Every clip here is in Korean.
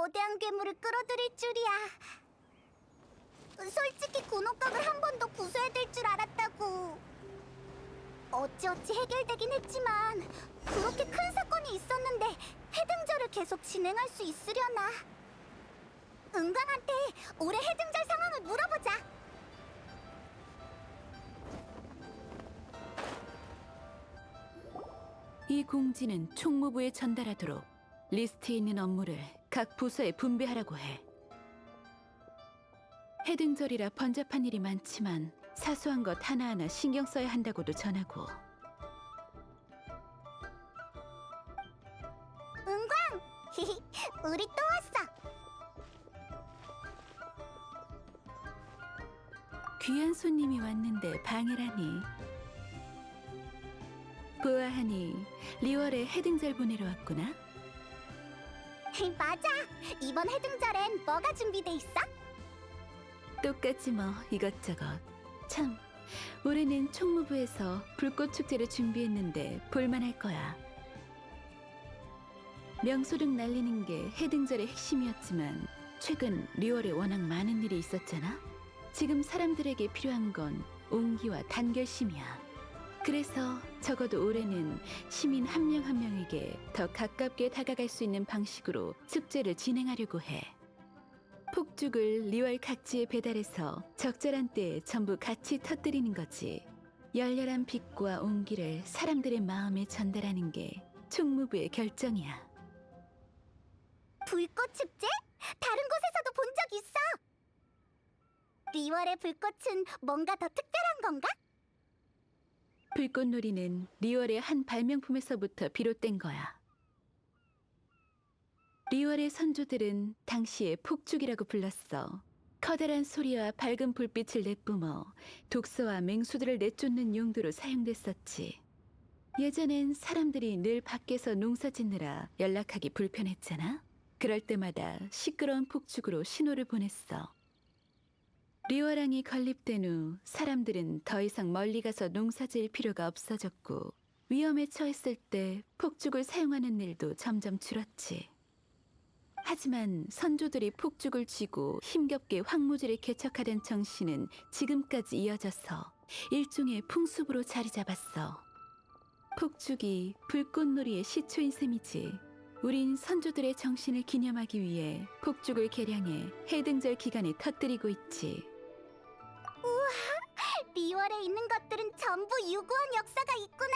거대한 괴물을 끌어들일 줄이야. 솔직히 군옥각을 한 번 더 부숴야 될 줄 알았다고. 어찌어찌 해결되긴 했지만 그렇게 큰 사건이 있었는데 해등절을 계속 진행할 수 있으려나? 은광한테 올해 해등절 상황을 물어보자. 이 공지는 총무부에 전달하도록 리스트에 있는 업무를 각 부서에 분배하라고 해. 해등절이라 번잡한 일이 많지만 사소한 것 하나하나 신경 써야 한다고도 전하고. 은광! 우리 또 왔어. 귀한 손님이 왔는데 방해라니. 보아하니 리월에 해등절 보내러 왔구나. 맞아. 이번 해등절엔 뭐가 준비돼 있어? 똑같지 뭐 이것저것. 참, 올해는 총무부에서 불꽃 축제를 준비했는데 볼만할 거야. 명소등 날리는 게 해등절의 핵심이었지만 최근 리월에 워낙 많은 일이 있었잖아. 지금 사람들에게 필요한 건 온기와 단결심이야. 그래서 적어도 올해는 시민 한 명 한 명에게 더 가깝게 다가갈 수 있는 방식으로 축제를 진행하려고 해. 폭죽을 리월 각지에 배달해서 적절한 때에 전부 같이 터뜨리는 거지. 열렬한 빛과 온기를 사람들의 마음에 전달하는 게 총무부의 결정이야. 불꽃 축제? 다른 곳에서도 본 적 있어. 리월의 불꽃은 뭔가 더 특별한 건가? 불꽃놀이는 리월의 한 발명품에서부터 비롯된 거야. 리월의 선조들은 당시에 폭죽이라고 불렀어. 커다란 소리와 밝은 불빛을 내뿜어 독서와 맹수들을 내쫓는 용도로 사용됐었지. 예전엔 사람들이 늘 밖에서 농사 짓느라 연락하기 불편했잖아. 그럴 때마다 시끄러운 폭죽으로 신호를 보냈어. 리월왕이 건립된 후 사람들은 더 이상 멀리 가서 농사 지을 필요가 없어졌고 위험에 처했을 때 폭죽을 사용하는 일도 점점 줄었지. 하지만 선조들이 폭죽을 쥐고 힘겹게 황무지를 개척하던 정신은 지금까지 이어져서 일종의 풍습으로 자리 잡았어. 폭죽이 불꽃놀이의 시초인 셈이지. 우린 선조들의 정신을 기념하기 위해 폭죽을 개량해 해등절 기간에 터뜨리고 있지. 리월에 있는 것들은 전부 유구한 역사가 있구나.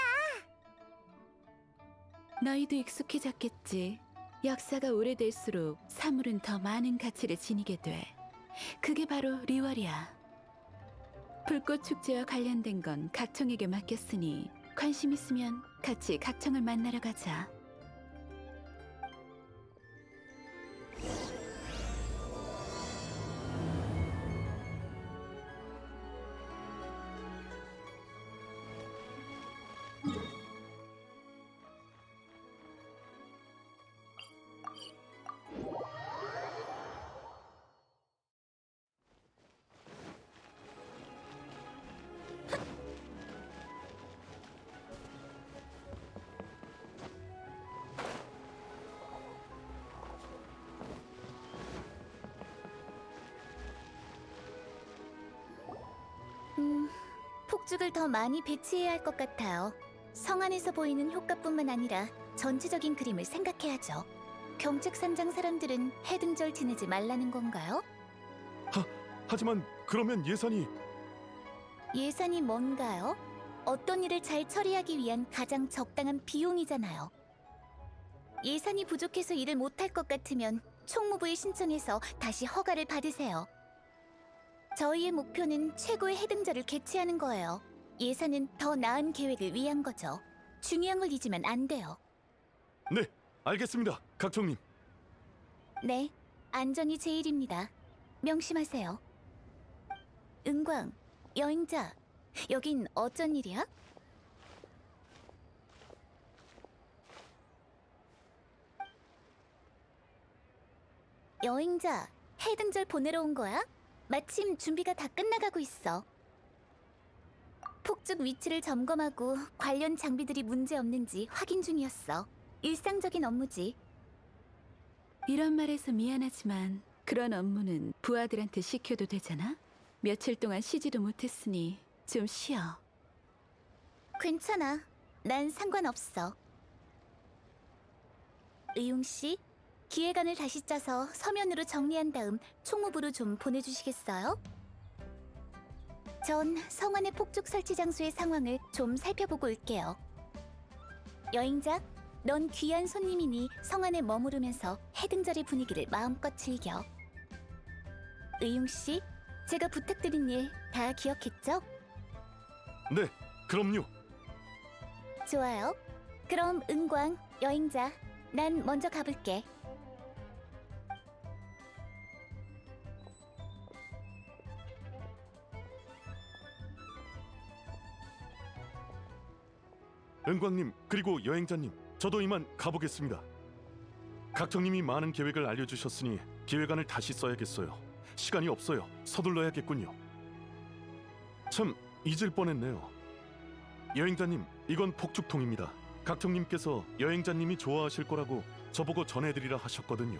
너희도 익숙해졌겠지. 역사가 오래될수록 사물은 더 많은 가치를 지니게 돼. 그게 바로 리월이야. 불꽃 축제와 관련된 건 각청에게 맡겼으니 관심 있으면 같이 각청을 만나러 가자. 폭죽을 더 많이 배치해야 할 것 같아요. 성 안에서 보이는 효과뿐만 아니라 전체적인 그림을 생각해야죠. 경책산장 사람들은 해등절 지내지 말라는 건가요? 하지만 그러면 예산이 뭔가요? 어떤 일을 잘 처리하기 위한 가장 적당한 비용이잖아요. 예산이 부족해서 일을 못할 것 같으면 총무부에 신청해서 다시 허가를 받으세요. 저희의 목표는 최고의 해등절을 개최하는 거예요. 예산은 더 나은 계획을 위한 거죠. 중요한 걸 잊으면 안 돼요. 네, 알겠습니다, 각청님. 네, 안전이 제일입니다. 명심하세요. 은광, 여행자, 여긴 어쩐 일이야? 여행자, 해등절 보내러 온 거야? 마침 준비가 다 끝나가고 있어. 폭죽 위치를 점검하고 관련 장비들이 문제 없는지 확인 중이었어. 일상적인 업무지. 이런 말해서 미안하지만 그런 업무는 부하들한테 시켜도 되잖아? 며칠 동안 쉬지도 못했으니 좀 쉬어. 괜찮아. 난 상관없어. 의용 씨, 기획안을 다시 짜서 서면으로 정리한 다음 총무부로 좀 보내주시겠어요? 전 성안의 폭죽 설치 장소의 상황을 좀 살펴보고 올게요. 여행자, 넌 귀한 손님이니 성안에 머무르면서 해등절의 분위기를 마음껏 즐겨. 의용 씨, 제가 부탁드린 일 다 기억했죠? 네, 그럼요. 좋아요. 그럼 은광, 여행자, 난 먼저 가볼게. 은광님 그리고 여행자님, 저도 이만 가보겠습니다. 각청님이 많은 계획을 알려주셨으니 계획안을 다시 써야겠어요. 시간이 없어요. 서둘러야겠군요. 참, 잊을 뻔했네요. 여행자님, 이건 폭죽통입니다. 각청님께서 여행자님이 좋아하실 거라고 저보고 전해드리라 하셨거든요.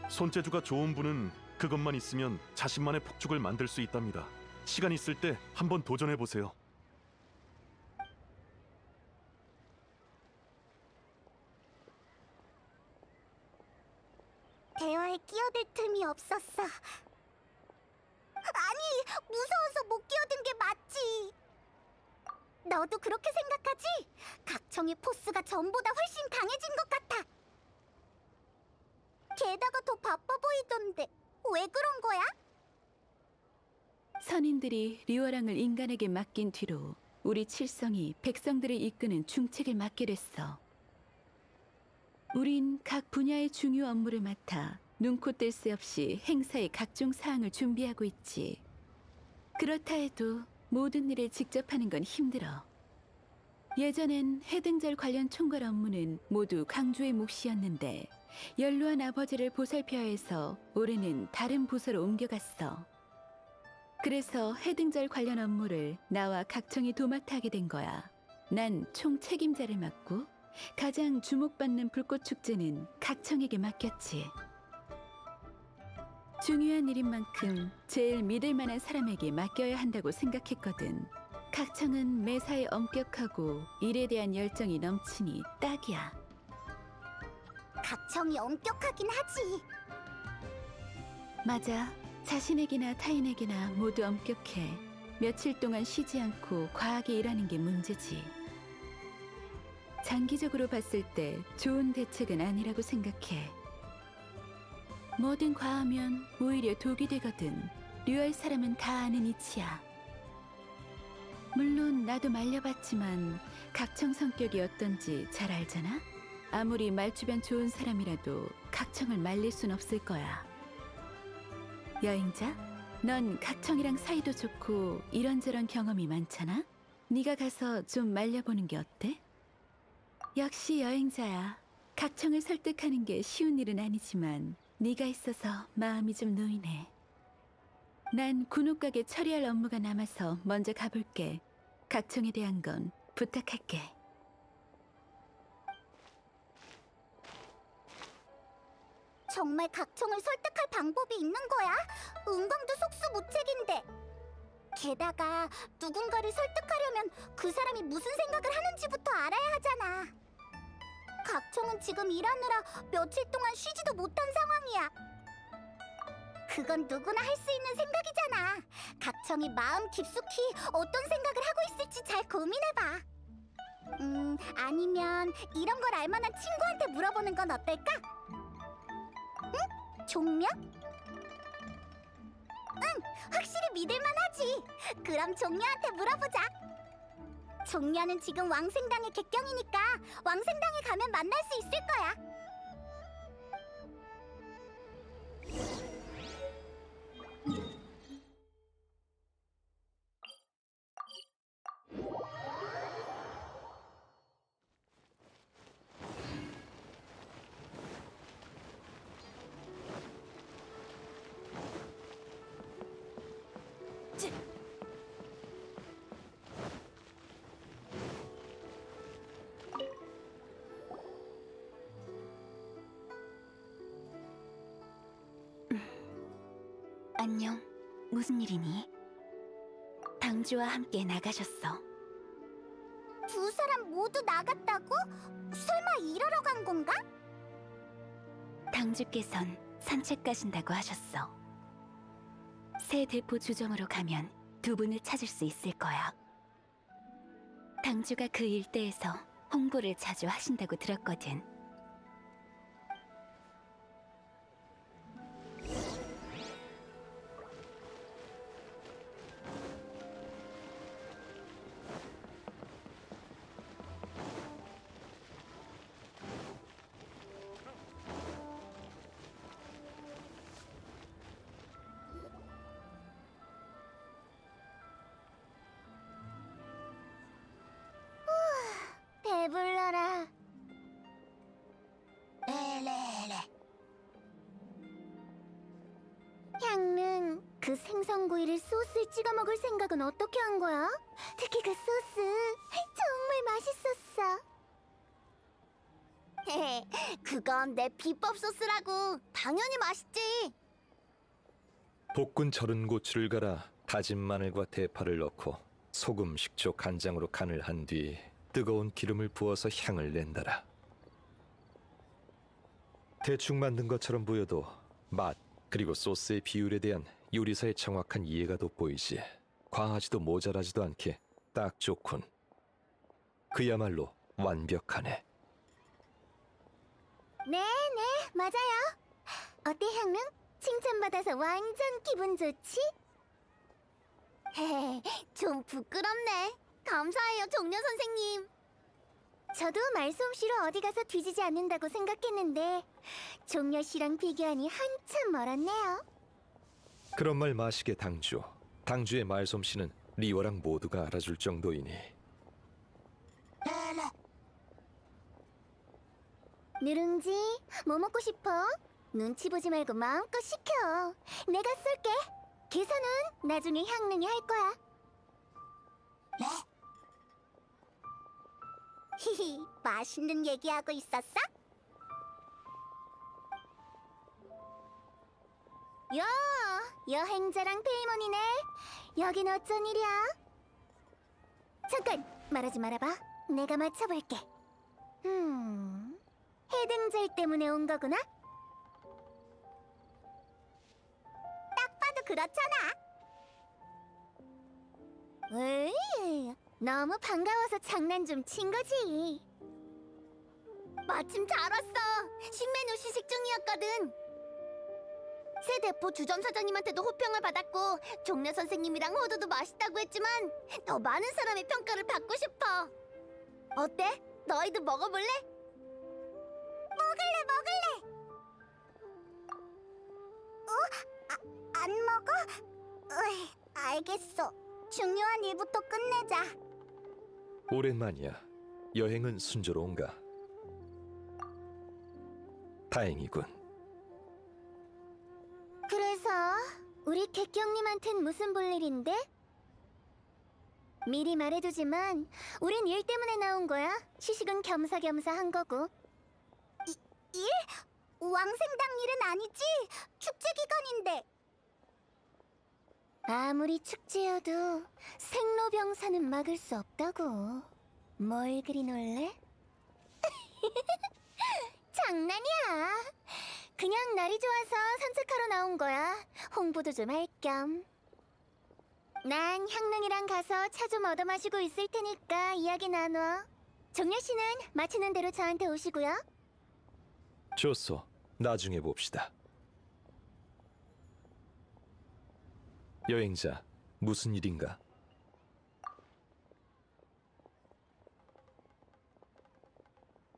손재주가 좋은 분은 그것만 있으면 자신만의 폭죽을 만들 수 있답니다. 시간 있을 때 한번 도전해보세요. 대화에 끼어들 틈이 없었어. 아니, 무서워서 못 끼어든 게 맞지. 너도 그렇게 생각하지? 각청의 포스가 전보다 훨씬 강해진 것 같아. 게다가 더 바빠 보이던데 왜 그런 거야? 선인들이 리워랑을 인간에게 맡긴 뒤로 우리 칠성이 백성들을 이끄는 중책을 맡게 됐어. 우린 각 분야의 중요 업무를 맡아 눈코 뗄 새 없이 행사의 각종 사항을 준비하고 있지. 그렇다 해도 모든 일을 직접 하는 건 힘들어. 예전엔 해등절 관련 총괄 업무는 모두 강주의 몫이었는데 연로한 아버지를 보살펴야 해서 올해는 다른 부서로 옮겨갔어. 그래서 해등절 관련 업무를 나와 각청이 도맡아 하게 된 거야. 난 총 책임자를 맡고 가장 주목받는 불꽃 축제는 각청에게 맡겼지. 중요한 일인 만큼 제일 믿을 만한 사람에게 맡겨야 한다고 생각했거든. 각청은 매사에 엄격하고 일에 대한 열정이 넘치니 딱이야. 각청이 엄격하긴 하지. 맞아. 자신에게나 타인에게나 모두 엄격해. 며칠 동안 쉬지 않고 과하게 일하는 게 문제지. 장기적으로 봤을 때 좋은 대책은 아니라고 생각해. 뭐든 과하면 오히려 독이 되거든. 류할 사람은 다 아는 이치야. 물론 나도 말려봤지만 각청 성격이 어떤지 잘 알잖아? 아무리 말주변 좋은 사람이라도 각청을 말릴 순 없을 거야. 여행자, 넌 각청이랑 사이도 좋고 이런저런 경험이 많잖아? 네가 가서 좀 말려보는 게 어때? 역시 여행자야. 각청을 설득하는 게 쉬운 일은 아니지만 네가 있어서 마음이 좀 놓이네. 난 군옥가게 처리할 업무가 남아서 먼저 가볼게. 각청에 대한 건 부탁할게. 정말 각청을 설득할 방법이 있는 거야? 은광도 속수무책인데. 게다가 누군가를 설득하려면 그 사람이 무슨 생각을 하는지부터 알아야 하잖아. 각청은 지금 일하느라 며칠 동안 쉬지도 못한 상황이야. 그건 누구나 할 수 있는 생각이잖아. 각청이 마음 깊숙이 어떤 생각을 하고 있을지 잘 고민해봐. 아니면 이런 걸 알만한 친구한테 물어보는 건 어떨까? 응? 종려? 응, 확실히 믿을만하지. 그럼 종려한테 물어보자. 종려는 지금 왕생당의 객경이니까 왕생당에 가면 만날 수 있을 거야. 안녕. 무슨 일이니? 당주와 함께 나가셨어. 두 사람 모두 나갔다고? 설마 일하러 간 건가? 당주께선 산책 가신다고 하셨어. 새 대포 주점으로 가면 두 분을 찾을 수 있을 거야. 당주가 그 일대에서 홍보를 자주 하신다고 들었거든. 배불러라. 에레레. 향릉, 그 생선구이를 소스에 찍어 먹을 생각은 어떻게 한 거야? 특히 그 소스 정말 맛있었어. 그건 내 비법 소스라고. 당연히 맛있지. 볶은 절은 고추를 갈아 다진 마늘과 대파를 넣고 소금, 식초, 간장으로 간을 한 뒤 뜨거운 기름을 부어서 향을 낸다라. 대충 만든 것처럼 보여도 맛 그리고 소스의 비율에 대한 요리사의 정확한 이해가 돋보이지. 과하지도 모자라지도 않게 딱 좋군. 그야말로 완벽하네. 네네, 맞아요. 어때, 향릉? 칭찬받아서 완전 기분 좋지? 헤헤, 좀 부끄럽네. 감사해요, 종려 선생님. 저도 말솜씨로 어디 가서 뒤지지 않는다고 생각했는데 종려 씨랑 비교하니 한참 멀었네요. 그런 말 마시게 당주. 당주의 말솜씨는 리워랑 모두가 알아줄 정도이니. 누룽지, 뭐 먹고 싶어? 눈치 보지 말고 마음껏 시켜. 내가 쏠게. 계산은 나중에 향릉이 할 거야. 네? 히히, 맛있는 얘기하고 있었어? 야, 여행자랑 페이몬이네. 여긴 어쩐 일이야? 잠깐, 말하지 말아봐. 내가 맞춰볼게. 해등절 때문에 온 거구나? 딱 봐도 그렇잖아. 에이, 너무 반가워서 장난 좀 친 거지. 마침 잘 왔어. 신메뉴 시식 중이었거든. 새 대포 주점 사장님한테도 호평을 받았고 종려 선생님이랑 호두도 맛있다고 했지만 더 많은 사람의 평가를 받고 싶어. 어때? 너희도 먹어볼래? 먹을래. 안 먹어? 으이, 알겠어. 중요한 일부터 끝내자. 오랜만이야. 여행은 순조로운가? 다행이군. 그래서 우리 객경님한텐 무슨 볼일인데? 미리 말해두지만 우린 일 때문에 나온 거야. 시식은 겸사겸사 한 거고. 일? 왕생당 일은 아니지? 축제 기간인데. 아무리 축제여도 생로병사는 막을 수 없다고. 뭘 그리 놀래? 장난이야. 그냥 날이 좋아서 산책하러 나온 거야. 홍보도 좀 할 겸. 난 향릉이랑 가서 차 좀 얻어 마시고 있을 테니까 이야기 나눠. 종려 씨는 마치는 대로 저한테 오시고요. 좋소. 나중에 봅시다. 여행자, 무슨 일인가?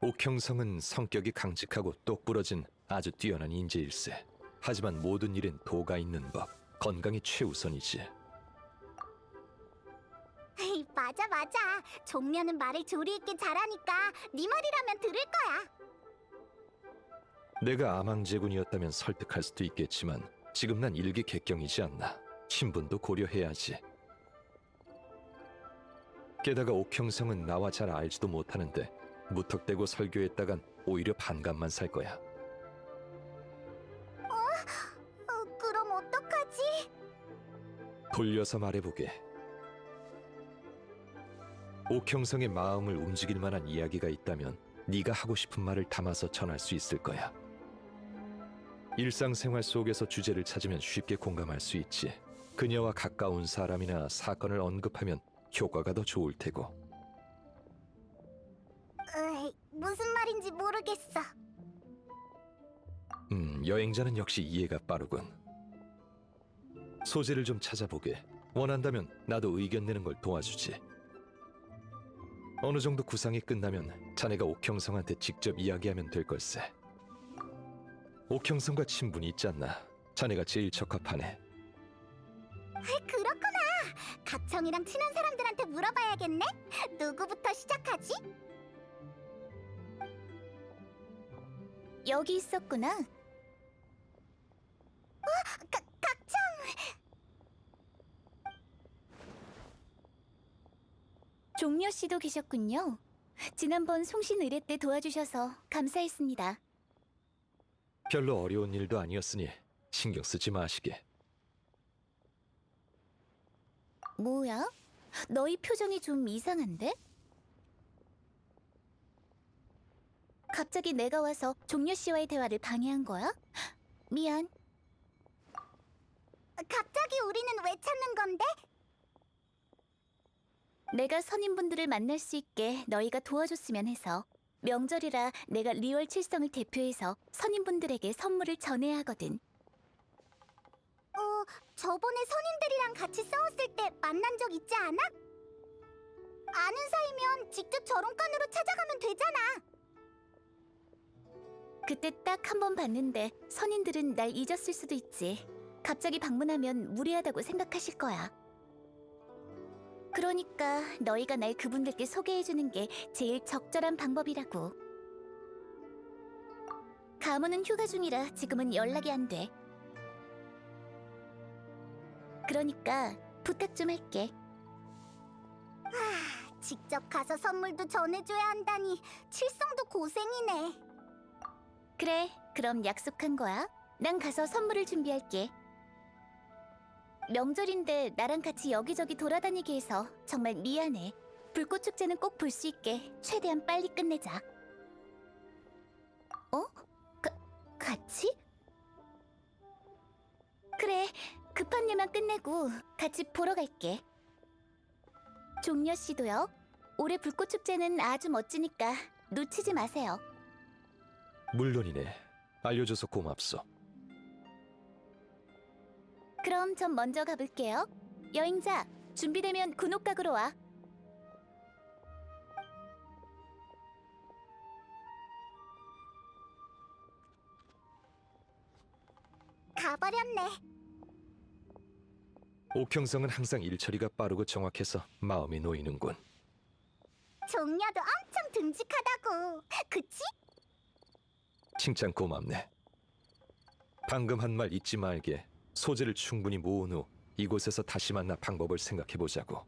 옥형성은 성격이 강직하고 똑부러진 아주 뛰어난 인재일세. 하지만 모든 일엔 도가 있는 법. 건강이 최우선이지. 맞아. 종려는 말을 조리 있게 잘하니까 네 말이라면 들을 거야. 내가 아망제군이었다면 설득할 수도 있겠지만 지금 난 일개 객경이지 않나. 신분도 고려해야지. 게다가 옥형성은 나와 잘 알지도 못하는데 무턱대고 설교했다간 오히려 반감만 살 거야. 그럼 어떡하지? 돌려서 말해보게. 옥형성의 마음을 움직일 만한 이야기가 있다면 네가 하고 싶은 말을 담아서 전할 수 있을 거야. 일상생활 속에서 주제를 찾으면 쉽게 공감할 수 있지. 그녀와 가까운 사람이나 사건을 언급하면 효과가 더 좋을 테고. 무슨 말인지 모르겠어. 여행자는 역시 이해가 빠르군. 소재를 좀 찾아보게. 원한다면 나도 의견 내는 걸 도와주지. 어느 정도 구상이 끝나면 자네가 옥형성한테 직접 이야기하면 될 걸세. 옥형성과 친분이 있지 않나? 자네가 제일 적합하네. 그렇구나. 각청이랑 친한 사람들한테 물어봐야겠네. 누구부터 시작하지? 여기 있었구나. 각청! 종려 씨도 계셨군요. 지난번 송신 의뢰 때 도와주셔서 감사했습니다. 별로 어려운 일도 아니었으니 신경 쓰지 마시게. 뭐야? 너희 표정이 좀 이상한데? 갑자기 내가 와서 종려 씨와의 대화를 방해한 거야? 미안. 갑자기 우리는 왜 찾는 건데? 내가 선임분들을 만날 수 있게 너희가 도와줬으면 해서. 명절이라 내가 리월 칠성을 대표해서 선임분들에게 선물을 전해야 하거든. 저번에 선임들이랑 같이 싸웠을 때 만난 적 있지 않아? 아는 사이면 직접 저론관으로 찾아가면 되잖아. 그때 딱 한 번 봤는데 선임들은 날 잊었을 수도 있지. 갑자기 방문하면 무례하다고 생각하실 거야. 그러니까 너희가 날 그분들께 소개해주는 게 제일 적절한 방법이라고. 가문은 휴가 중이라 지금은 연락이 안 돼. 그러니까 부탁 좀 할게. 직접 가서 선물도 전해줘야 한다니 칠성도 고생이네. 그래, 그럼 약속한 거야. 난 가서 선물을 준비할게. 명절인데 나랑 같이 여기저기 돌아다니게 해서 정말 미안해. 불꽃 축제는 꼭 볼 수 있게 최대한 빨리 끝내자. 같이? 그래, 급한 일만 끝내고 같이 보러 갈게. 종려 씨도요. 올해 불꽃 축제는 아주 멋지니까 놓치지 마세요. 물론이네. 알려줘서 고맙소. 그럼 전 먼저 가볼게요. 여행자, 준비되면 군옥각으로 와. 가버렸네. 옥형성은 항상 일처리가 빠르고 정확해서 마음이 놓이는군. 종려도 엄청 듬직하다고. 그치? 칭찬 고맙네. 방금 한 말 잊지 말게. 소재를 충분히 모은 후 이곳에서 다시 만나 방법을 생각해보자고.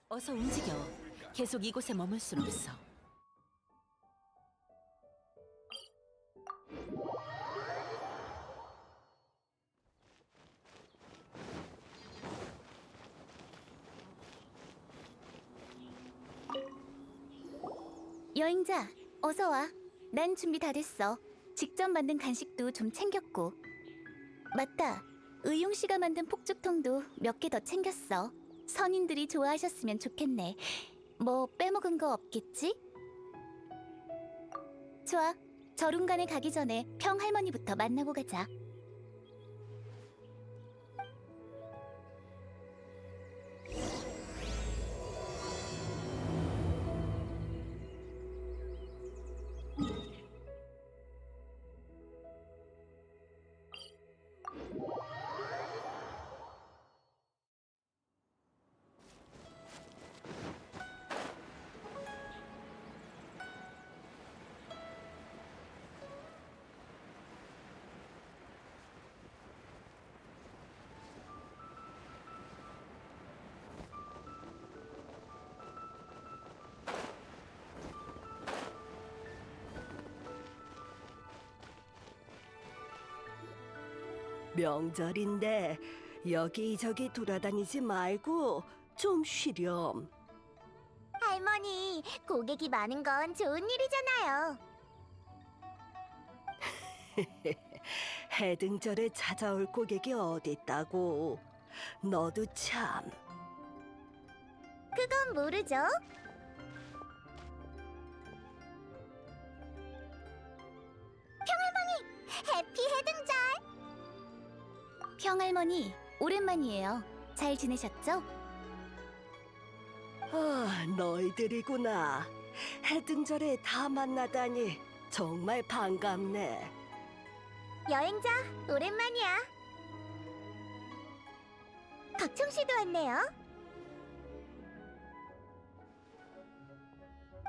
어서 움직여. 계속 이곳에 머물 순 없어. 여행자, 어서 와. 난 준비 다 됐어. 직접 만든 간식도 좀 챙겼고. 맞다. 의용 씨가 만든 폭죽통도 몇 개 더 챙겼어. 선인들이 좋아하셨으면 좋겠네. 뭐 빼먹은 거 없겠지? 좋아. 저룬간에 가기 전에 평 할머니부터 만나고 가자. 명절인데 여기저기 돌아다니지 말고 좀 쉬렴. 할머니, 고객이 많은 건 좋은 일이잖아요. 해등절에 찾아올 고객이 어딨다고. 너도 참. 그건 모르죠. 평할머니, 해피 해등절! 평할머니, 오랜만이에요. 잘 지내셨죠? 아, 너희들이구나. 해등절에 다 만나다니 정말 반갑네. 여행자, 오랜만이야. 각청 씨도 왔네요.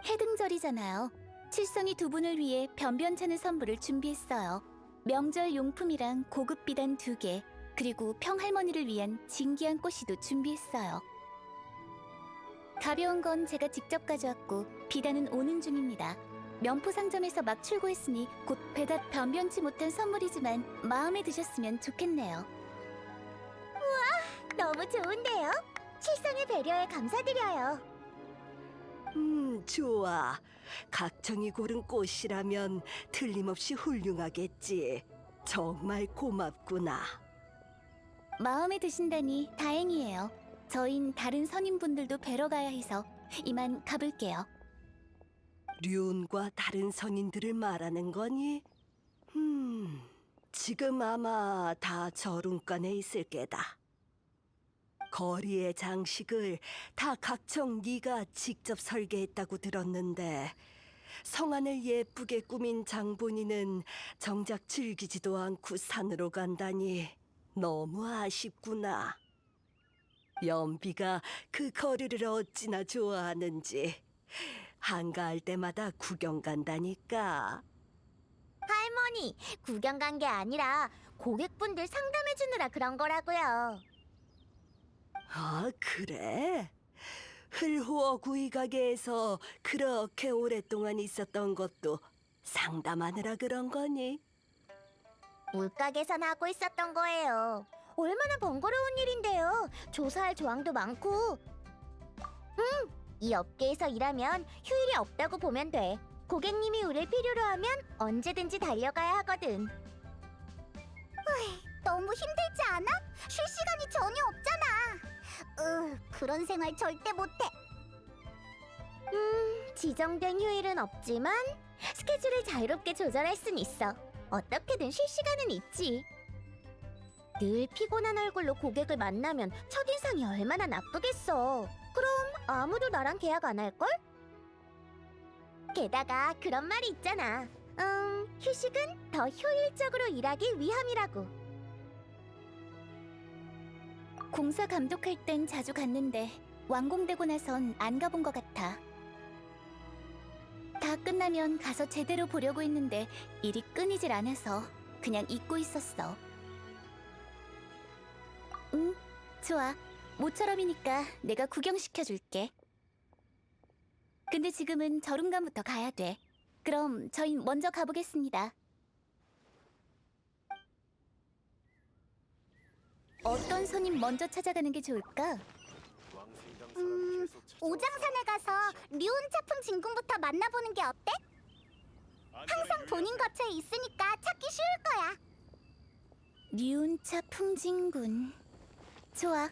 해등절이잖아요. 칠성이 두 분을 위해 변변찮은 선물을 준비했어요. 명절 용품이랑 고급 비단 2개, 그리고 평할머니를 위한 진귀한 꽃이도 준비했어요. 가벼운 건 제가 직접 가져왔고 비단은 오는 중입니다. 면포 상점에서 막 출고했으니 곧 배달 변변치 못한 선물이지만 마음에 드셨으면 좋겠네요. 너무 좋은데요? 칠성의 배려에 감사드려요. 좋아. 각청이 고른 꽃이라면 틀림없이 훌륭하겠지. 정말 고맙구나. 마음에 드신다니 다행이에요. 저흰 다른 선임분들도 뵈러 가야 해서 이만 가볼게요. 륜과 다른 선인들을 말하는 거니? 지금 아마 다 저룸간에 있을 게다. 거리의 장식을 다 각청 네가 직접 설계했다고 들었는데 성안을 예쁘게 꾸민 장본인은 정작 즐기지도 않고 산으로 간다니 너무 아쉽구나. 연비가 그 거리를 어찌나 좋아하는지 한가할 때마다 구경 간다니까. 할머니, 구경 간 게 아니라 고객분들 상담해 주느라 그런 거라고요. 아, 그래? 흘호어 구이 가게에서 그렇게 오랫동안 있었던 것도 상담하느라 그런 거니? 물가게선 하고 있었던 거예요. 얼마나 번거로운 일인데요. 조사할 조항도 많고. 이 업계에서 일하면 휴일이 없다고 보면 돼. 고객님이 우릴 필요로 하면 언제든지 달려가야 하거든. 너무 힘들지 않아? 쉴 시간이 전혀 없잖아. 그런 생활 절대 못해. 지정된 휴일은 없지만 스케줄을 자유롭게 조절할 순 있어. 어떻게든 쉴 시간은 있지. 늘 피곤한 얼굴로 고객을 만나면 첫인상이 얼마나 나쁘겠어. 그럼 아무도 나랑 계약 안 할걸? 게다가 그런 말이 있잖아. 휴식은 더 효율적으로 일하기 위함이라고. 공사 감독할 땐 자주 갔는데 완공되고 나선 안 가본 것 같아. 다 끝나면 가서 제대로 보려고 했는데 일이 끊이질 않아서 그냥 잊고 있었어. 응, 좋아. 모처럼이니까 내가 구경시켜줄게. 근데 지금은 저룸간부터 가야 돼. 그럼 저희 먼저 가보겠습니다. 어떤 손님 먼저 찾아가는 게 좋을까? 오장산에 가서 류은차풍 진군부터 만나보는 게 어때? 항상 본인 거처에 있으니까 찾기 쉬울 거야. 류은차 풍진군. 좋아.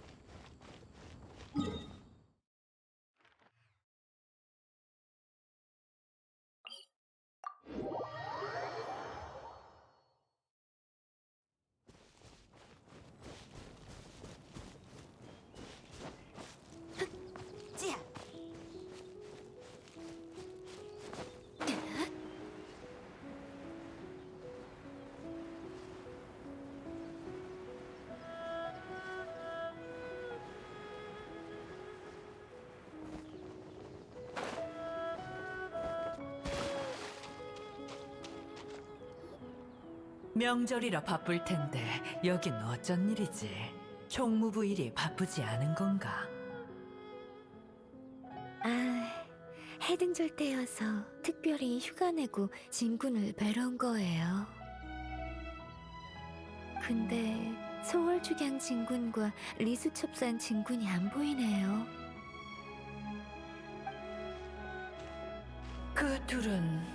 명절이라 바쁠 텐데 여긴 어쩐 일이지? 총무부 일이 바쁘지 않은 건가? 아, 해등절 때여서 특별히 휴가 내고 진군을 뵈러 온 거예요. 근데 소월축양 진군과 리수첩산 진군이 안 보이네요. 그 둘은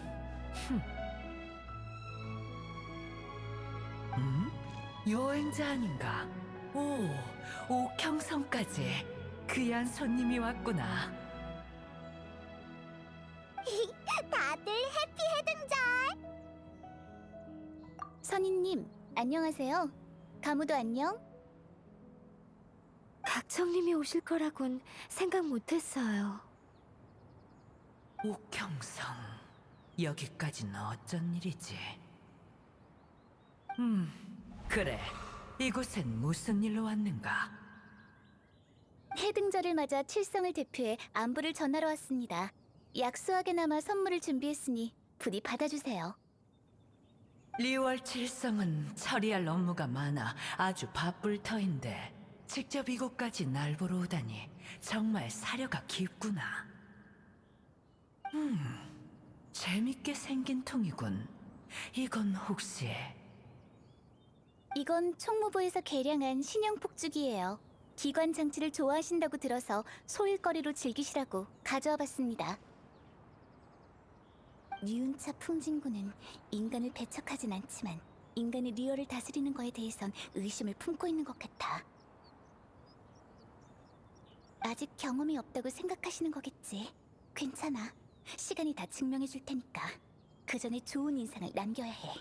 여행자 아닌가? 오, 옥형성까지 귀한 손님이 왔구나. 다들 해피 해등절. 선인님, 안녕하세요. 가무도 안녕? 각청님이 오실 거라곤 생각 못했어요. 옥형성, 여기까지는 어쩐 일이지? 그래. 이곳엔 무슨 일로 왔는가? 해등절을 맞아 칠성을 대표해 안부를 전하러 왔습니다. 약소하게나마 선물을 준비했으니 부디 받아주세요. 리월 칠성은 처리할 업무가 많아 아주 바쁠 터인데 직접 이곳까지 날 보러 오다니 정말 사려가 깊구나. 재밌게 생긴 통이군. 이건 혹시... 이건 총무부에서 개량한 신형 폭죽이에요. 기관 장치를 좋아하신다고 들어서 소일거리로 즐기시라고 가져와 봤습니다. 류운차 풍진군은 인간을 배척하진 않지만 인간의 리얼을 다스리는 거에 대해선 의심을 품고 있는 것 같아. 아직 경험이 없다고 생각하시는 거겠지. 괜찮아. 시간이 다 증명해 줄 테니까. 그 전에 좋은 인상을 남겨야 해.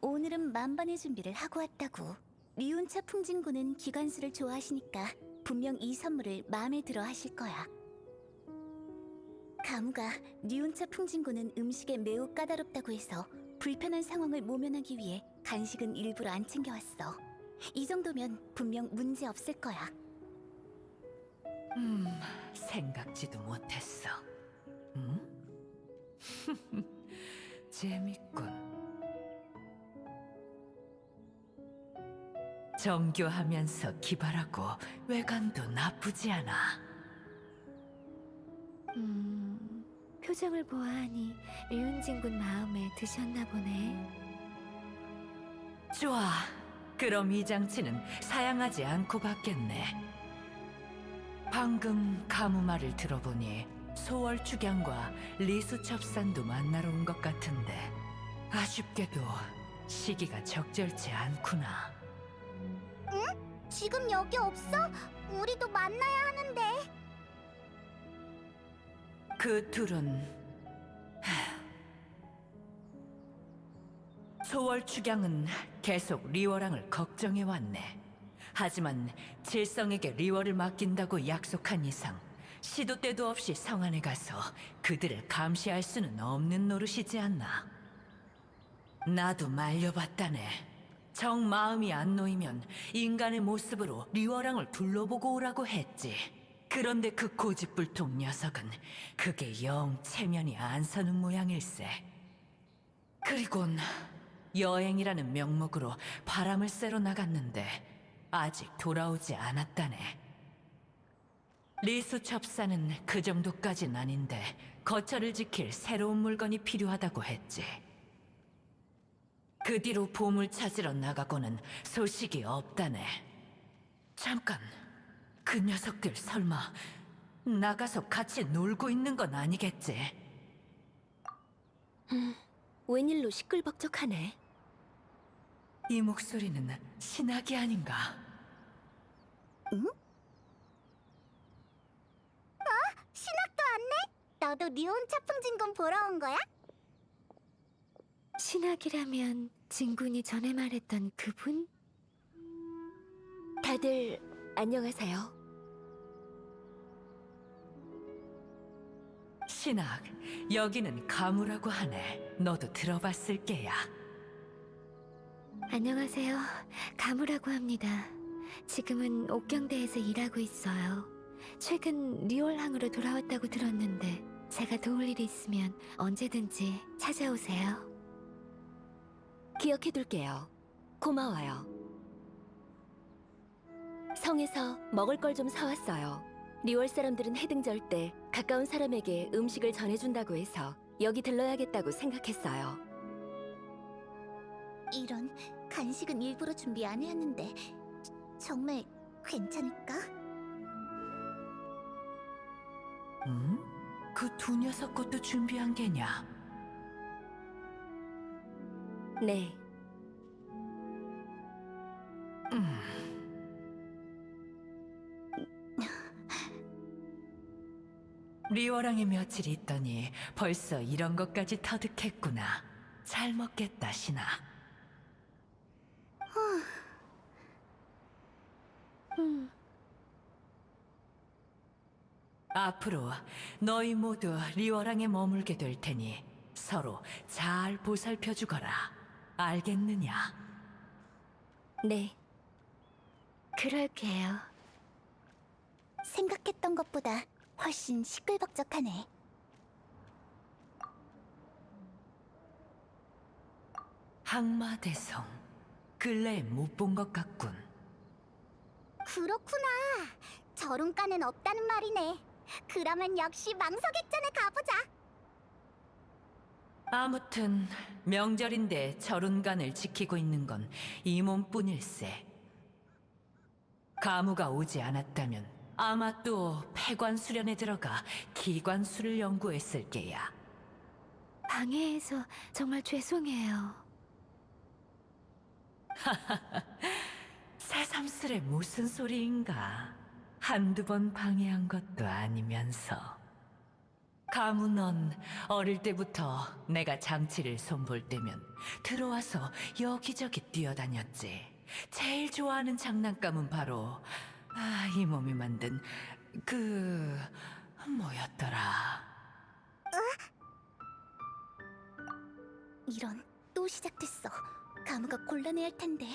오늘은 만반의 준비를 하고 왔다고. 리운차 풍진군은 기관수를 좋아하시니까 분명 이 선물을 마음에 들어 하실 거야. 가무가 리운차 풍진군은 음식에 매우 까다롭다고 해서 불편한 상황을 모면하기 위해 간식은 일부러 안 챙겨왔어. 이 정도면 분명 문제 없을 거야. 생각지도 못했어. 재밌군. 정교하면서 기발하고 외관도 나쁘지 않아. 표정을 보아하니 류운진군 마음에 드셨나 보네. 좋아. 그럼 이 장치는 사양하지 않고 받겠네. 방금 가무 말을 들어보니 소월축양과 리수첩산도 만나러 온 것 같은데 아쉽게도 시기가 적절치 않구나. 지금 여기 없어? 우리도 만나야 하는데. 그 둘은 소월축양은 계속 리워랑을 걱정해왔네. 하지만 질성에게 리워를 맡긴다고 약속한 이상 시도 때도 없이 성안에 가서 그들을 감시할 수는 없는 노릇이지 않나. 나도 말려봤다네. 정 마음이 안 놓이면 인간의 모습으로 리워랑을 둘러보고 오라고 했지. 그런데 그 고집불통 녀석은 그게 영 체면이 안 서는 모양일세. 그리곤 여행이라는 명목으로 바람을 쐬러 나갔는데 아직 돌아오지 않았다네. 리수첩사는 그 정도까진 아닌데 거처를 지킬 새로운 물건이 필요하다고 했지. 그 뒤로 보물 찾으러 나가고는 소식이 없다네. 잠깐, 그 녀석들 설마 나가서 같이 놀고 있는 건 아니겠지? 웬일로 시끌벅적하네. 이 목소리는 신학이 아닌가? 신학도 왔네? 너도 리온차 풍진군 보러 온 거야? 신학이라면 진군이 전에 말했던 그분? 다들 안녕하세요. 신학, 여기는 가무라고 하네. 너도 들어봤을 게야. 안녕하세요. 가무라고 합니다. 지금은 옥경대에서 일하고 있어요. 최근 리올항으로 돌아왔다고 들었는데 제가 도울 일이 있으면 언제든지 찾아오세요. 기억해둘게요. 고마워요. 성에서 먹을 걸 좀 사왔어요. 리월 사람들은 해등절 때 가까운 사람에게 음식을 전해준다고 해서 여기 들러야겠다고 생각했어요. 이런, 간식은 일부러 준비 안 해왔는데 정말 괜찮을까? 그 두 녀석 것도 준비한 게냐? 네, 리워랑에 며칠 있더니 벌써 이런 것까지 터득했구나. 잘 먹겠다, 신아. 앞으로 너희 모두 리워랑에 머물게 될 테니 서로 잘 보살펴주거라. 알겠느냐? 네. 그럴게요. 생각했던 것보다 훨씬 시끌벅적하네. 항마대성. 근래에 못 본 것 같군. 그렇구나. 저룬가는 없다는 말이네. 그러면 역시 망석액전에 가보자. 아무튼 명절인데 절운간을 지키고 있는 건 이 몸뿐일세. 가무가 오지 않았다면 아마 또 폐관 수련에 들어가 기관 수를 연구했을 게야. 방해해서 정말 죄송해요. 새삼스레 무슨 소리인가. 한두 번 방해한 것도 아니면서. 가무 넌 어릴 때부터 내가 장치를 손볼 때면 들어와서 여기저기 뛰어다녔지. 제일 좋아하는 장난감은 바로 이 몸이 만든 뭐였더라. 이런, 또 시작됐어. 가무가 곤란해할 텐데.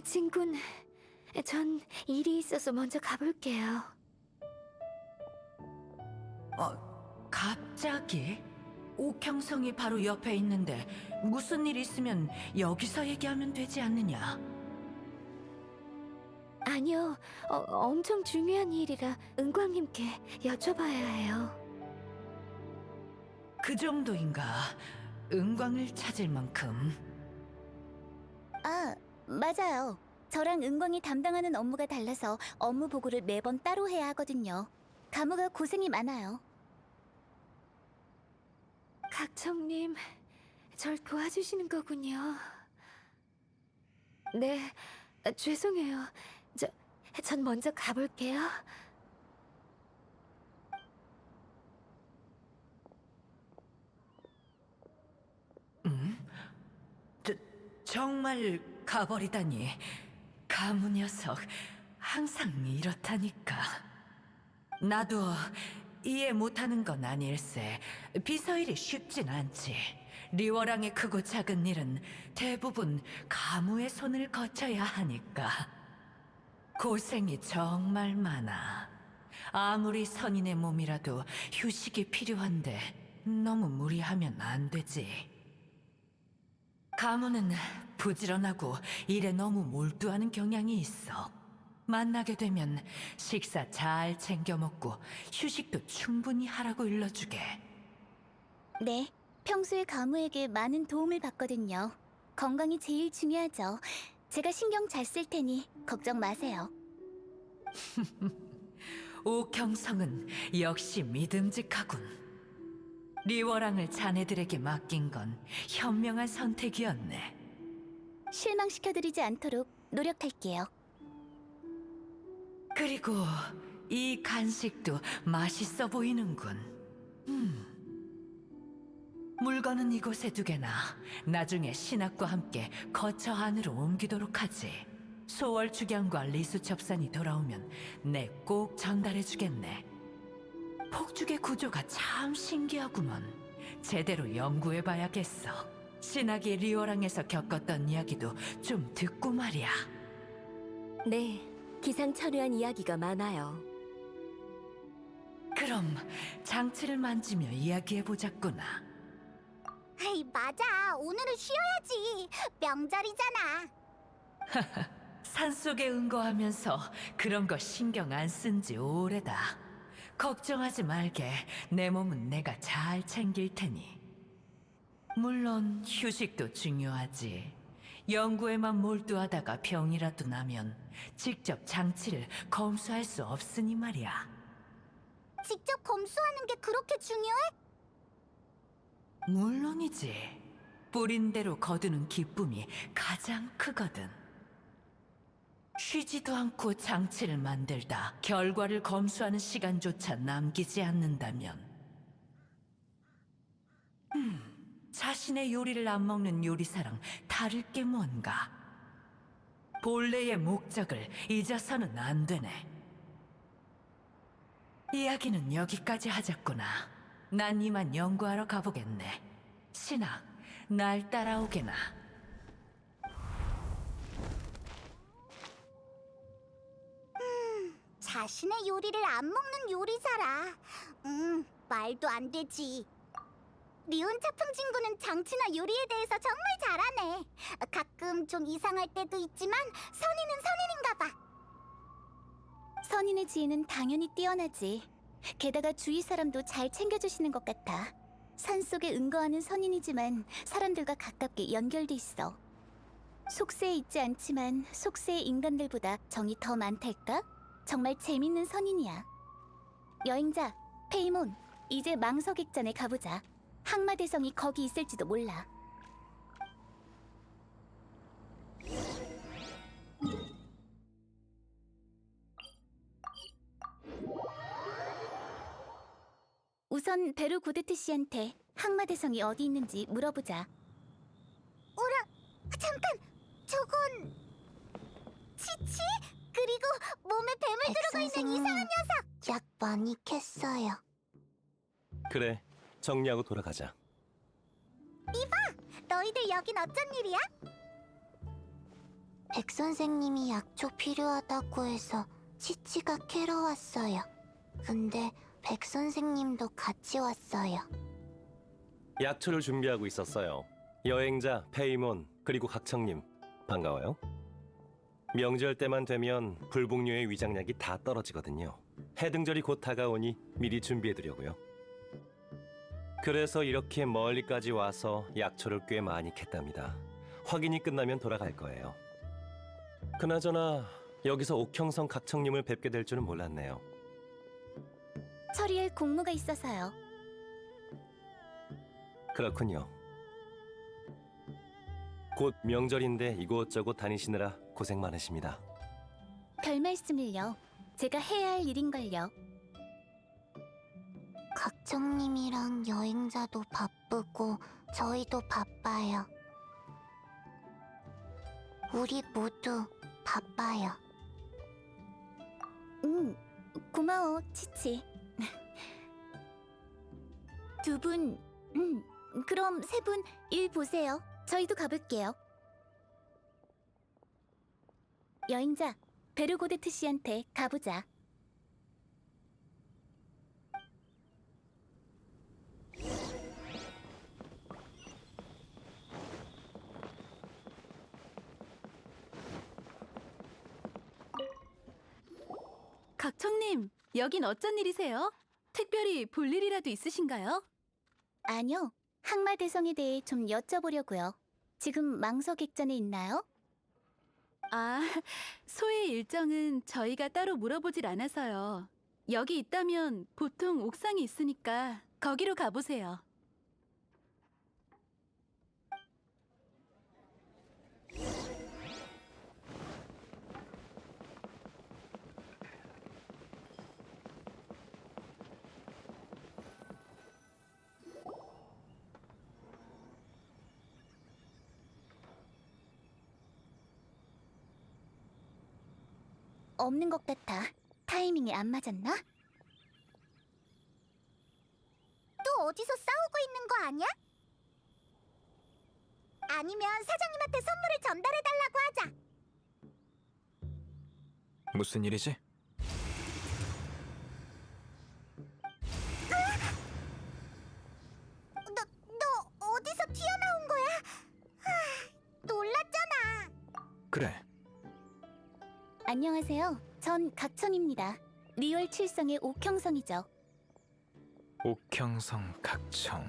진군, 전 일이 있어서 먼저 가볼게요. 갑자기? 옥형성이 바로 옆에 있는데 무슨 일 있으면 여기서 얘기하면 되지 않느냐? 아니요, 엄청 중요한 일이라 은광님께 여쭤봐야 해요. 그 정도인가? 은광을 찾을 만큼. 아, 맞아요. 저랑 은광이 담당하는 업무가 달라서 업무 보고를 매번 따로 해야 하거든요. 가무가 고생이 많아요. 각청님, 절 도와주시는 거군요. 네, 죄송해요. 전 먼저 가볼게요. 정말 가버리다니. 가무 녀석, 항상 이렇다니까. 나도 이해 못하는 건 아닐세. 비서일이 쉽진 않지. 리워랑의 크고 작은 일은 대부분 가무의 손을 거쳐야 하니까. 고생이 정말 많아. 아무리 선인의 몸이라도 휴식이 필요한데 너무 무리하면 안 되지. 가무는 부지런하고 일에 너무 몰두하는 경향이 있어. 만나게 되면 식사 잘 챙겨 먹고 휴식도 충분히 하라고 일러주게. 네, 평소에 가무에게 많은 도움을 받거든요. 건강이 제일 중요하죠. 제가 신경 잘 쓸 테니 걱정 마세요. 옥형성은 역시 믿음직하군. 리워랑을 자네들에게 맡긴 건 현명한 선택이었네. 실망시켜드리지 않도록 노력할게요. 그리고 이 간식도 맛있어 보이는군. 물건은 이곳에 두게나 나중에 신학과 함께 거처 안으로 옮기도록 하지. 소월 축양과 리수 첩산이 돌아오면 내 꼭 전달해주겠네. 폭죽의 구조가 참 신기하구먼. 제대로 연구해봐야겠어. 신학이 리오랑에서 겪었던 이야기도 좀 듣고 말이야. 네, 기상천외한 이야기가 많아요. 그럼 장치를 만지며 이야기해보자꾸나. 에이, 맞아. 오늘은 쉬어야지. 명절이잖아. 산속에 은거하면서 그런 거 신경 안 쓴 지 오래다. 걱정하지 말게. 내 몸은 내가 잘 챙길 테니. 물론 휴식도 중요하지. 연구에만 몰두하다가 병이라도 나면 직접 장치를 검수할 수 없으니 말이야. 직접 검수하는 게 그렇게 중요해? 물론이지. 뿌린 대로 거두는 기쁨이 가장 크거든. 쉬지도 않고 장치를 만들다 결과를 검수하는 시간조차 남기지 않는다면 자신의 요리를 안 먹는 요리사랑 다를 게 뭔가. 본래의 목적을 잊어서는 안 되네. 이야기는 여기까지 하자꾸나. 난 이만 연구하러 가보겠네. 신아, 날 따라오게나. 자신의 요리를 안 먹는 요리사라. 말도 안 되지. 리온 차풍 친구는 장치나 요리에 대해서 정말 잘하네. 가끔 좀 이상할 때도 있지만 선이는 선인인가 봐. 선인의 지혜는 당연히 뛰어나지. 게다가 주위 사람도 잘 챙겨주시는 것 같아. 산속에 은거하는 선인이지만 사람들과 가깝게 연결돼 있어. 속세에 있지 않지만 속세의 인간들보다 정이 더 많달까? 정말 재밌는 선인이야. 여행자, 페이몬, 이제 망석액전에 가보자. 항마대성이 거기 있을지도 몰라. 우선 베르 고데트 씨한테 항마대성이 어디 있는지 물어보자. 오라, 잠깐! 저건... 치치? 그리고 몸에 뱀을 들어가 있는 이상한 녀석! 약 많이 캤어요. 그래, 정리하고 돌아가자. 너희들 여긴 어쩐 일이야? 백 선생님이 약초 필요하다고 해서 치치가 캐러 왔어요. 근데 백 선생님도 같이 왔어요. 약초를 준비하고 있었어요. 여행자, 페이몬, 그리고 각청님, 반가워요. 명절 때만 되면 불복류의 위장약이 다 떨어지거든요. 해등절이 곧 다가오니 미리 준비해두려고요. 그래서 이렇게 멀리까지 와서 약초를 꽤 많이 캤답니다. 확인이 끝나면 돌아갈 거예요. 그나저나 여기서 옥형성 각청님을 뵙게 될 줄은 몰랐네요. 처리할 공무가 있어서요. 그렇군요. 곧 명절인데 이곳저곳 다니시느라 고생 많으십니다. 별 말씀을요. 제가 해야 할 일인걸요. 각청님이랑 여행자도 바쁘고 저희도 바빠요. 우리 모두 바빠요. 고마워, 치치. 두 분, 그럼 세 분 일 보세요. 저희도 가볼게요. 여행자, 베르고데트 씨한테 가보자. 각청님, 여긴 어쩐 일이세요? 특별히 볼 일이라도 있으신가요? 아니요, 항마대성에 대해 좀 여쭤보려고요. 지금 망석액전에 있나요? 아, 소의 일정은 저희가 따로 물어보질 않아서요. 여기 있다면 보통 옥상에 있으니까 거기로 가보세요. 없는 것 같아. 타이밍이 안 맞았나? 또 어디서 싸우고 있는 거 아니야? 아니면 사장님한테 선물을 전달해달라고 하자. 무슨 일이지? 너 어디서 튀어나온 거야? 놀랐잖아. 그래, 안녕하세요. 전 각청입니다. 리월 칠성의 옥형성이죠. 옥형성 각청.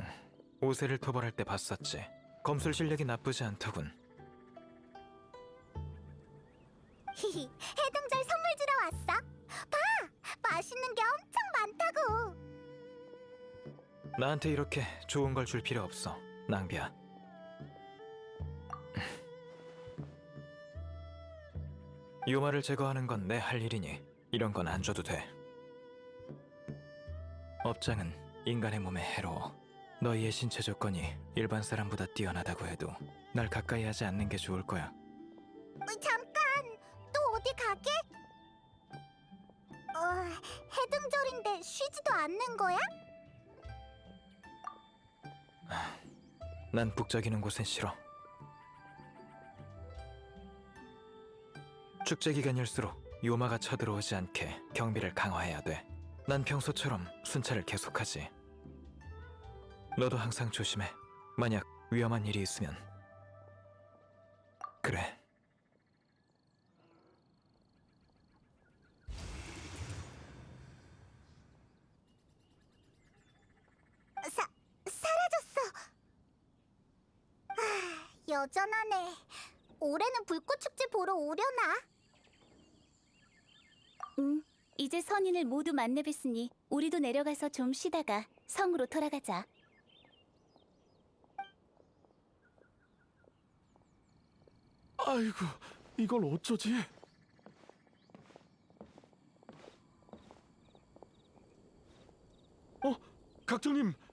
오세를 토벌할 때 봤었지. 검술 실력이 나쁘지 않더군. 히히, 해등절 선물 주러 왔어. 봐! 맛있는 게 엄청 많다고. 나한테 이렇게 좋은 걸 줄 필요 없어. 낭비야. 요마를 제거하는 건 내 할 일이니 이런 건 안 줘도 돼. 업장은 인간의 몸에 해로워. 너희의 신체 조건이 일반 사람보다 뛰어나다고 해도 날 가까이 하지 않는 게 좋을 거야. 잠깐! 또 어디 가게? 해등절인데 쉬지도 않는 거야? 난 북적이는 곳은 싫어. 축제 기간일수록 요마가 쳐들어오지 않게 경비를 강화해야 돼. 난 평소처럼 순찰을 계속하지. 너도 항상 조심해. 만약 위험한 일이 있으면. 그래. 사라졌어. 여전하네. 올해는 불꽃축제 보러 오려나? 이제 선인을 모두 만나뵀으니 우리도 내려가서 좀 쉬다가 성으로 돌아가자. 아이고, 이걸 어쩌지?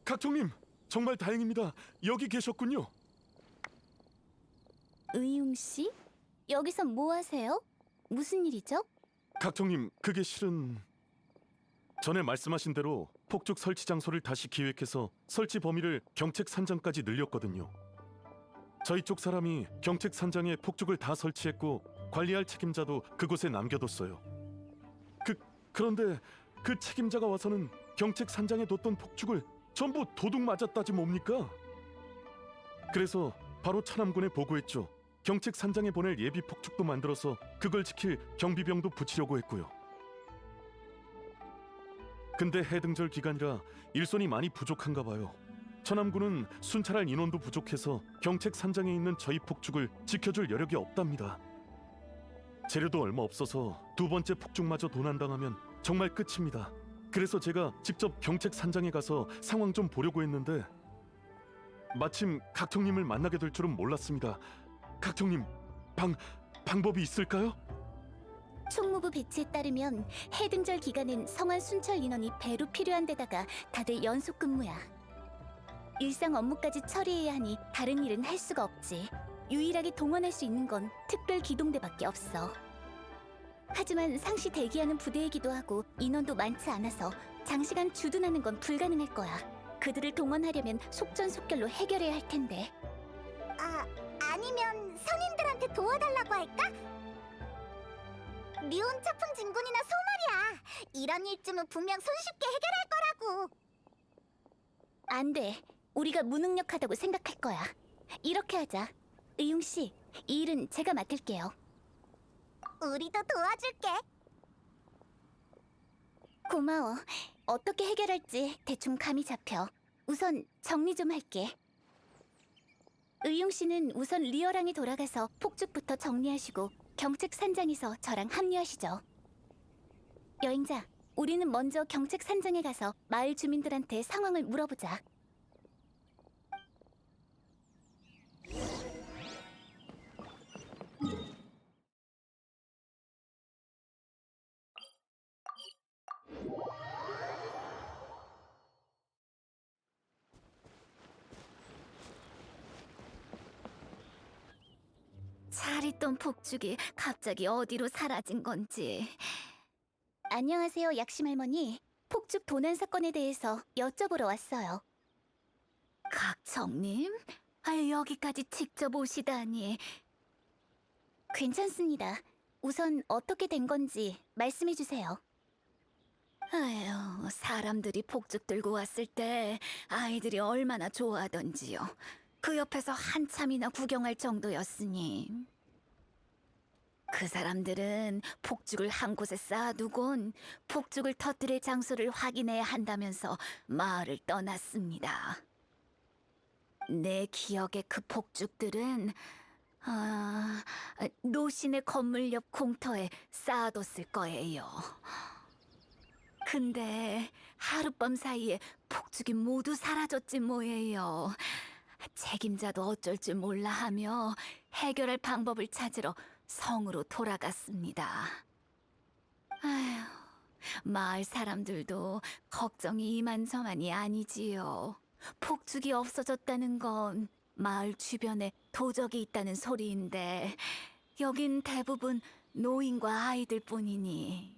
각정님, 정말 다행입니다. 여기 계셨군요. 의웅 씨? 여기서 뭐 하세요? 무슨 일이죠? 각정님, 그게 실은 전에 말씀하신 대로 폭죽 설치 장소를 다시 기획해서 설치 범위를 경책 산장까지 늘렸거든요. 저희 쪽 사람이 경책 산장에 폭죽을 다 설치했고 관리할 책임자도 그곳에 남겨뒀어요. 그런데 그 책임자가 와서는 경책 산장에 뒀던 폭죽을 전부 도둑 맞았다지 뭡니까? 그래서 바로 차남군에 보고했죠. 경책 산장에 보낼 예비 폭죽도 만들어서 그걸 지킬 경비병도 붙이려고 했고요. 근데 해등절 기간이라 일손이 많이 부족한가 봐요. 천암군은 순찰할 인원도 부족해서 경책 산장에 있는 저희 폭죽을 지켜줄 여력이 없답니다. 재료도 얼마 없어서 두 번째 폭죽마저 도난당하면 정말 끝입니다. 그래서 제가 직접 경책 산장에 가서 상황 좀 보려고 했는데 마침 각청님을 만나게 될 줄은 몰랐습니다. 각청님, 방법이 있을까요? 총무부 배치에 따르면 해등절 기간엔 성안 순찰 인원이 배로 필요한 데다가 다들 연속 근무야. 일상 업무까지 처리해야 하니 다른 일은 할 수가 없지. 유일하게 동원할 수 있는 건 특별 기동대밖에 없어. 하지만 상시 대기하는 부대이기도 하고 인원도 많지 않아서 장시간 주둔하는 건 불가능할 거야. 그들을 동원하려면 속전속결로 해결해야 할 텐데. 아니면 선인들한테 도와달라고 할까? 미운 차풍 진군이나 소말이야. 이런 일쯤은 분명 손쉽게 해결할 거라고. 안 돼. 우리가 무능력하다고 생각할 거야. 이렇게 하자. 의웅 씨, 이 일은 제가 맡을게요. 우리도 도와줄게. 고마워. 어떻게 해결할지 대충 감이 잡혀. 우선 정리 좀 할게. 의용 씨는 우선 리어랑에 돌아가서 폭죽부터 정리하시고 경책 산장에서 저랑 합류하시죠. 여행자, 우리는 먼저 경책 산장에 가서 마을 주민들한테 상황을 물어보자. 잘 있던 폭죽이 갑자기 어디로 사라진 건지. 안녕하세요, 약심 할머니. 폭죽 도난 사건에 대해서 여쭤보러 왔어요. 각청님? 여기까지 직접 오시다니. 괜찮습니다. 우선 어떻게 된 건지 말씀해 주세요. 아휴, 사람들이 폭죽 들고 왔을 때 아이들이 얼마나 좋아하던지요. 그 옆에서 한참이나 구경할 정도였으니. 그 사람들은 폭죽을 한 곳에 쌓아두곤 폭죽을 터뜨릴 장소를 확인해야 한다면서 마을을 떠났습니다. 내 기억의 그 폭죽들은 노신의 건물 옆 공터에 쌓아뒀을 거예요. 근데 하룻밤 사이에 폭죽이 모두 사라졌지 뭐예요. 책임자도 어쩔 줄 몰라 하며 해결할 방법을 찾으러 성으로 돌아갔습니다. 아휴, 마을 사람들도 걱정이 이만저만이 아니지요. 폭죽이 없어졌다는 건 마을 주변에 도적이 있다는 소리인데 여긴 대부분 노인과 아이들 뿐이니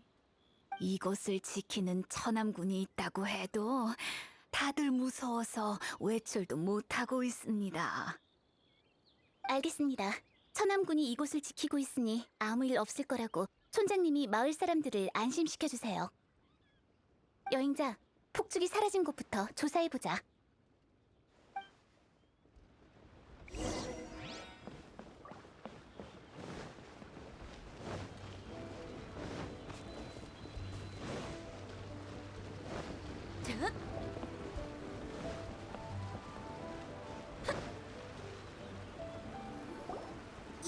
이곳을 지키는 천암군이 있다고 해도 다들 무서워서 외출도 못하고 있습니다. 알겠습니다. 천암군이 이곳을 지키고 있으니 아무 일 없을 거라고 촌장님이 마을 사람들을 안심시켜주세요. 여행자, 폭죽이 사라진 곳부터 조사해보자.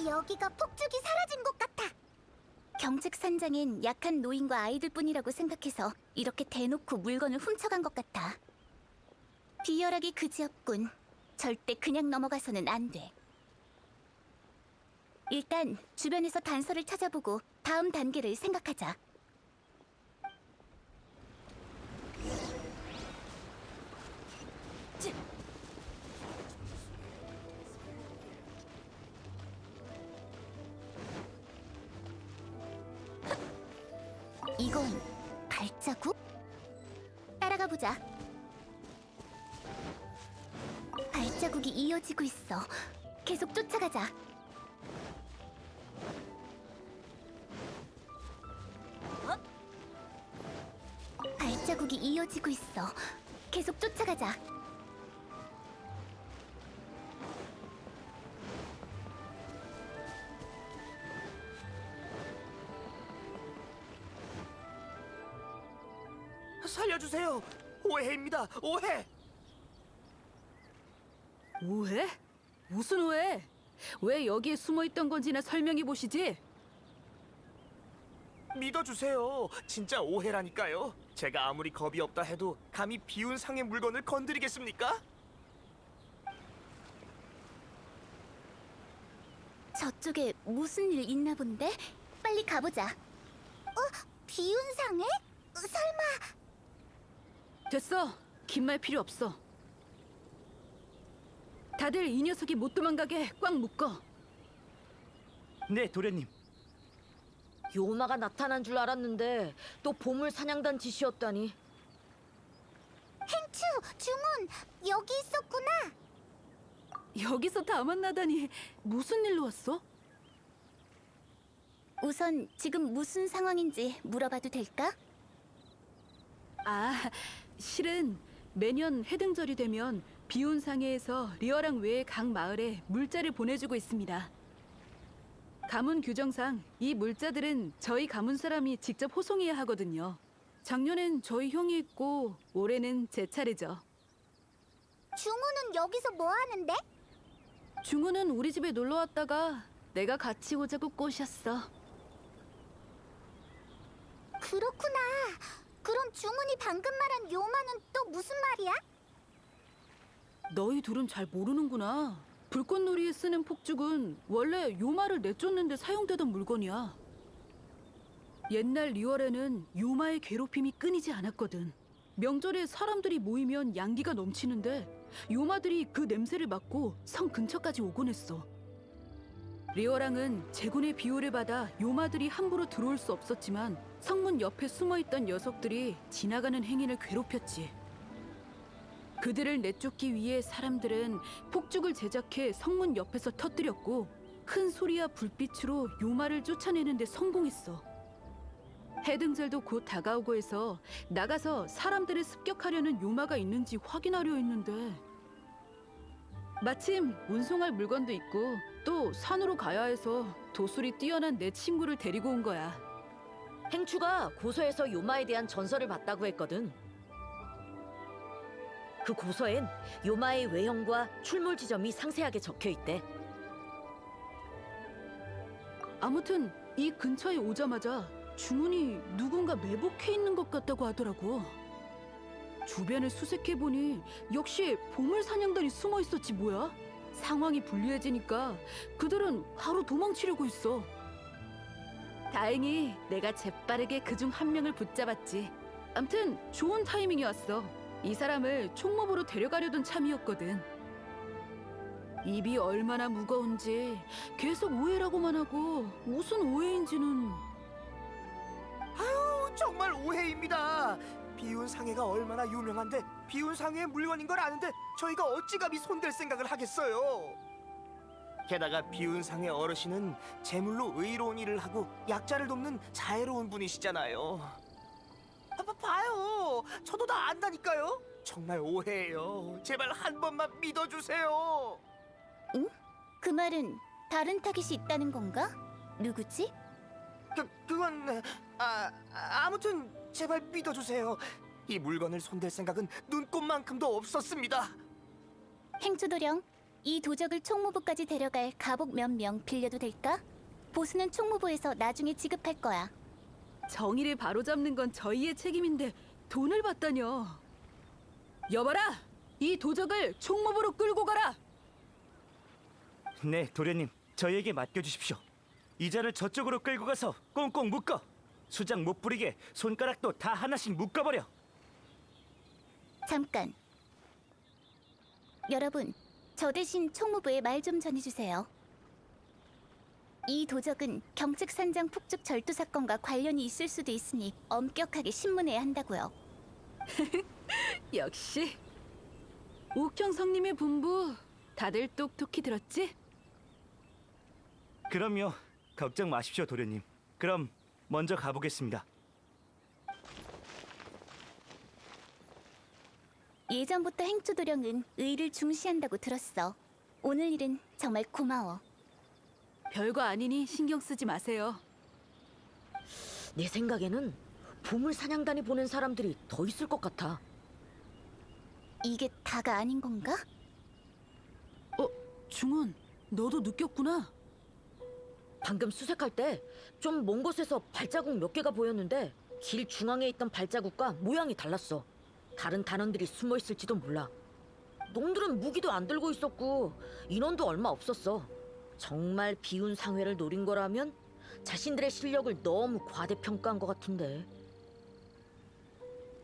여기가 폭죽이 사라진 곳 같아. 경책산장엔 약한 노인과 아이들뿐이라고 생각해서 이렇게 대놓고 물건을 훔쳐간 것 같아. 비열하기 그지없군. 절대 그냥 넘어가서는 안 돼. 일단 주변에서 단서를 찾아보고 다음 단계를 생각하자. 이건 발자국? 따라가 보자. 발자국이 이어지고 있어. 계속 쫓아가자. 발자국이 이어지고 있어. 계속 쫓아가자. 살려주세요. 오해입니다. 오해. 오해? 무슨 오해? 왜 여기에 숨어있던 건지나 설명해 보시지. 믿어주세요. 진짜 오해라니까요. 제가 아무리 겁이 없다 해도 감히 비운 상의 물건을 건드리겠습니까? 저쪽에 무슨 일 있나 본데? 빨리 가보자. 비운 상해? 설마... 됐어. 긴 말 필요 없어. 다들 이 녀석이 못 도망가게 꽉 묶어. 네, 도련님. 요마가 나타난 줄 알았는데 또 보물 사냥단 짓이었다니. 행추, 중훈, 여기 있었구나. 여기서 다 만나다니. 무슨 일로 왔어? 우선 지금 무슨 상황인지 물어봐도 될까? 아, 실은 매년 해등절이 되면 비온 상해에서 리어랑 외의 각 마을에 물자를 보내주고 있습니다. 가문 규정상 이 물자들은 저희 가문 사람이 직접 호송해야 하거든요. 작년엔 저희 형이 있고 올해는 제 차례죠. 중훈은 여기서 뭐 하는데? 중우는 우리 집에 놀러 왔다가 내가 같이 오자고 꼬셨어. 그렇구나. 그럼 중훈이 방금 말한 요마는 또 무슨 말이야? 너희 둘은 잘 모르는구나. 불꽃놀이에 쓰는 폭죽은 원래 요마를 내쫓는데 사용되던 물건이야. 옛날 리월에는 요마의 괴롭힘이 끊이지 않았거든. 명절에 사람들이 모이면 양기가 넘치는데 요마들이 그 냄새를 맡고 성 근처까지 오곤 했어. 리어랑은 제군의 비호를 받아 요마들이 함부로 들어올 수 없었지만 성문 옆에 숨어있던 녀석들이 지나가는 행인을 괴롭혔지. 그들을 내쫓기 위해 사람들은 폭죽을 제작해 성문 옆에서 터뜨렸고 큰 소리와 불빛으로 요마를 쫓아내는 데 성공했어. 해등절도 곧 다가오고 해서 나가서 사람들을 습격하려는 요마가 있는지 확인하려 했는데 마침 운송할 물건도 있고 또 산으로 가야 해서 도술이 뛰어난 내 친구를 데리고 온 거야. 행추가 고서에서 요마에 대한 전설을 봤다고 했거든. 그 고서엔 요마의 외형과 출몰 지점이 상세하게 적혀 있대. 아무튼 이 근처에 오자마자 중훈이 누군가 매복해 있는 것 같다고 하더라고. 주변을 수색해보니 역시 보물 사냥단이 숨어 있었지 뭐야. 상황이 불리해지니까 그들은 바로 도망치려고 했어. 다행히 내가 재빠르게 그중 한 명을 붙잡았지. 암튼 좋은 타이밍이 왔어. 이 사람을 총무부로 데려가려던 참이었거든. 입이 얼마나 무거운지 계속 오해라고만 하고 무슨 오해인지는. 정말 오해입니다. 비운 상해가 얼마나 유명한데 비운 상해의 물건인 걸 아는데 저희가 어찌 감히 손댈 생각을 하겠어요. 게다가 비운 상해 어르신은 제물로 의로운 일을 하고 약자를 돕는 자애로운 분이시잖아요. 봐요. 저도 다 안다니까요. 정말 오해예요. 제발 한 번만 믿어주세요. 그 말은 다른 타깃이 있다는 건가? 누구지? 그건 아무튼 제발 믿어주세요. 이 물건을 손댈 생각은 눈꼽만큼도 없었습니다. 행주도령, 이 도적을 총무부까지 데려갈 가복 몇 명 빌려도 될까? 보수는 총무부에서 나중에 지급할 거야. 정의를 바로잡는 건 저희의 책임인데 돈을 받다뇨. 여봐라! 이 도적을 총무부로 끌고 가라! 네, 도련님. 저희에게 맡겨주십시오. 이자를 저쪽으로 끌고 가서 꽁꽁 묶어. 수작 못 부리게 손가락도 다 하나씩 묶어버려. 잠깐. 여러분, 저 대신 총무부에 말 좀 전해주세요. 이 도적은 경측산장 폭죽 절도 사건과 관련이 있을 수도 있으니 엄격하게 신문해야 한다고요. 역시 옥형성님의 분부 다들 똑똑히 들었지? 그럼요. 걱정 마십시오, 도련님. 그럼 먼저 가보겠습니다. 예전부터 행주도령은 의를 중시한다고 들었어. 오늘 일은 정말 고마워. 별거 아니니 신경 쓰지 마세요. 내 생각에는 보물 사냥단이 보낸 사람들이 더 있을 것 같아. 이게 다가 아닌 건가? 중훈, 너도 느꼈구나. 방금 수색할 때 좀 먼 곳에서 발자국 몇 개가 보였는데 길 중앙에 있던 발자국과 모양이 달랐어. 다른 단원들이 숨어 있을지도 몰라. 놈들은 무기도 안 들고 있었고 인원도 얼마 없었어. 정말 비운 상회를 노린 거라면 자신들의 실력을 너무 과대평가한 것 같은데.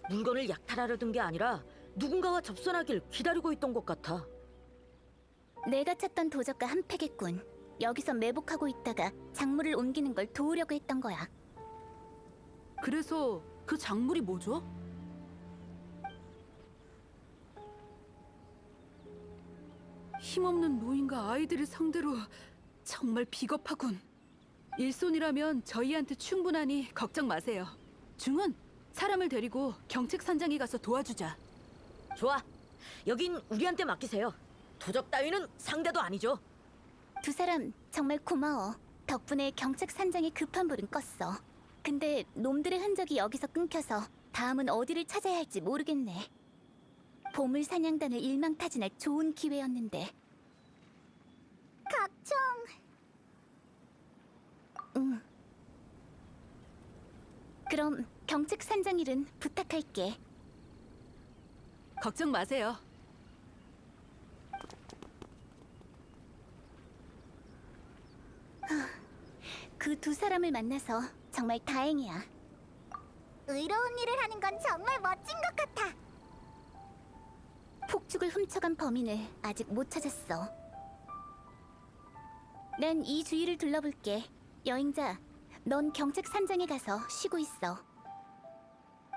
물건을 약탈하려던 게 아니라 누군가와 접선하길 기다리고 있던 것 같아. 내가 찾던 도적과 한패겠군. 여기서 매복하고 있다가 작물을 옮기는 걸 도우려고 했던 거야. 그래서 그 작물이 뭐죠? 힘없는 노인과 아이들을 상대로 정말 비겁하군. 일손이라면 저희한테 충분하니 걱정 마세요. 중은 사람을 데리고 경책산장에 가서 도와주자. 좋아. 여긴 우리한테 맡기세요. 도적 따위는 상대도 아니죠. 두 사람 정말 고마워. 덕분에 경책산장의 급한 불은 껐어. 근데 놈들의 흔적이 여기서 끊겨서 다음은 어디를 찾아야 할지 모르겠네. 보물 사냥단을 일망타진할 좋은 기회였는데. 각청, 응. 그럼 경책산장 일은 부탁할게. 걱정 마세요. 그 두 사람을 만나서 정말 다행이야. 의로운 일을 하는 건 정말 멋진 것 같아. 폭죽을 훔쳐간 범인을 아직 못 찾았어. 난 이 주위를 둘러볼게. 여행자, 넌 경책산장에 가서 쉬고 있어.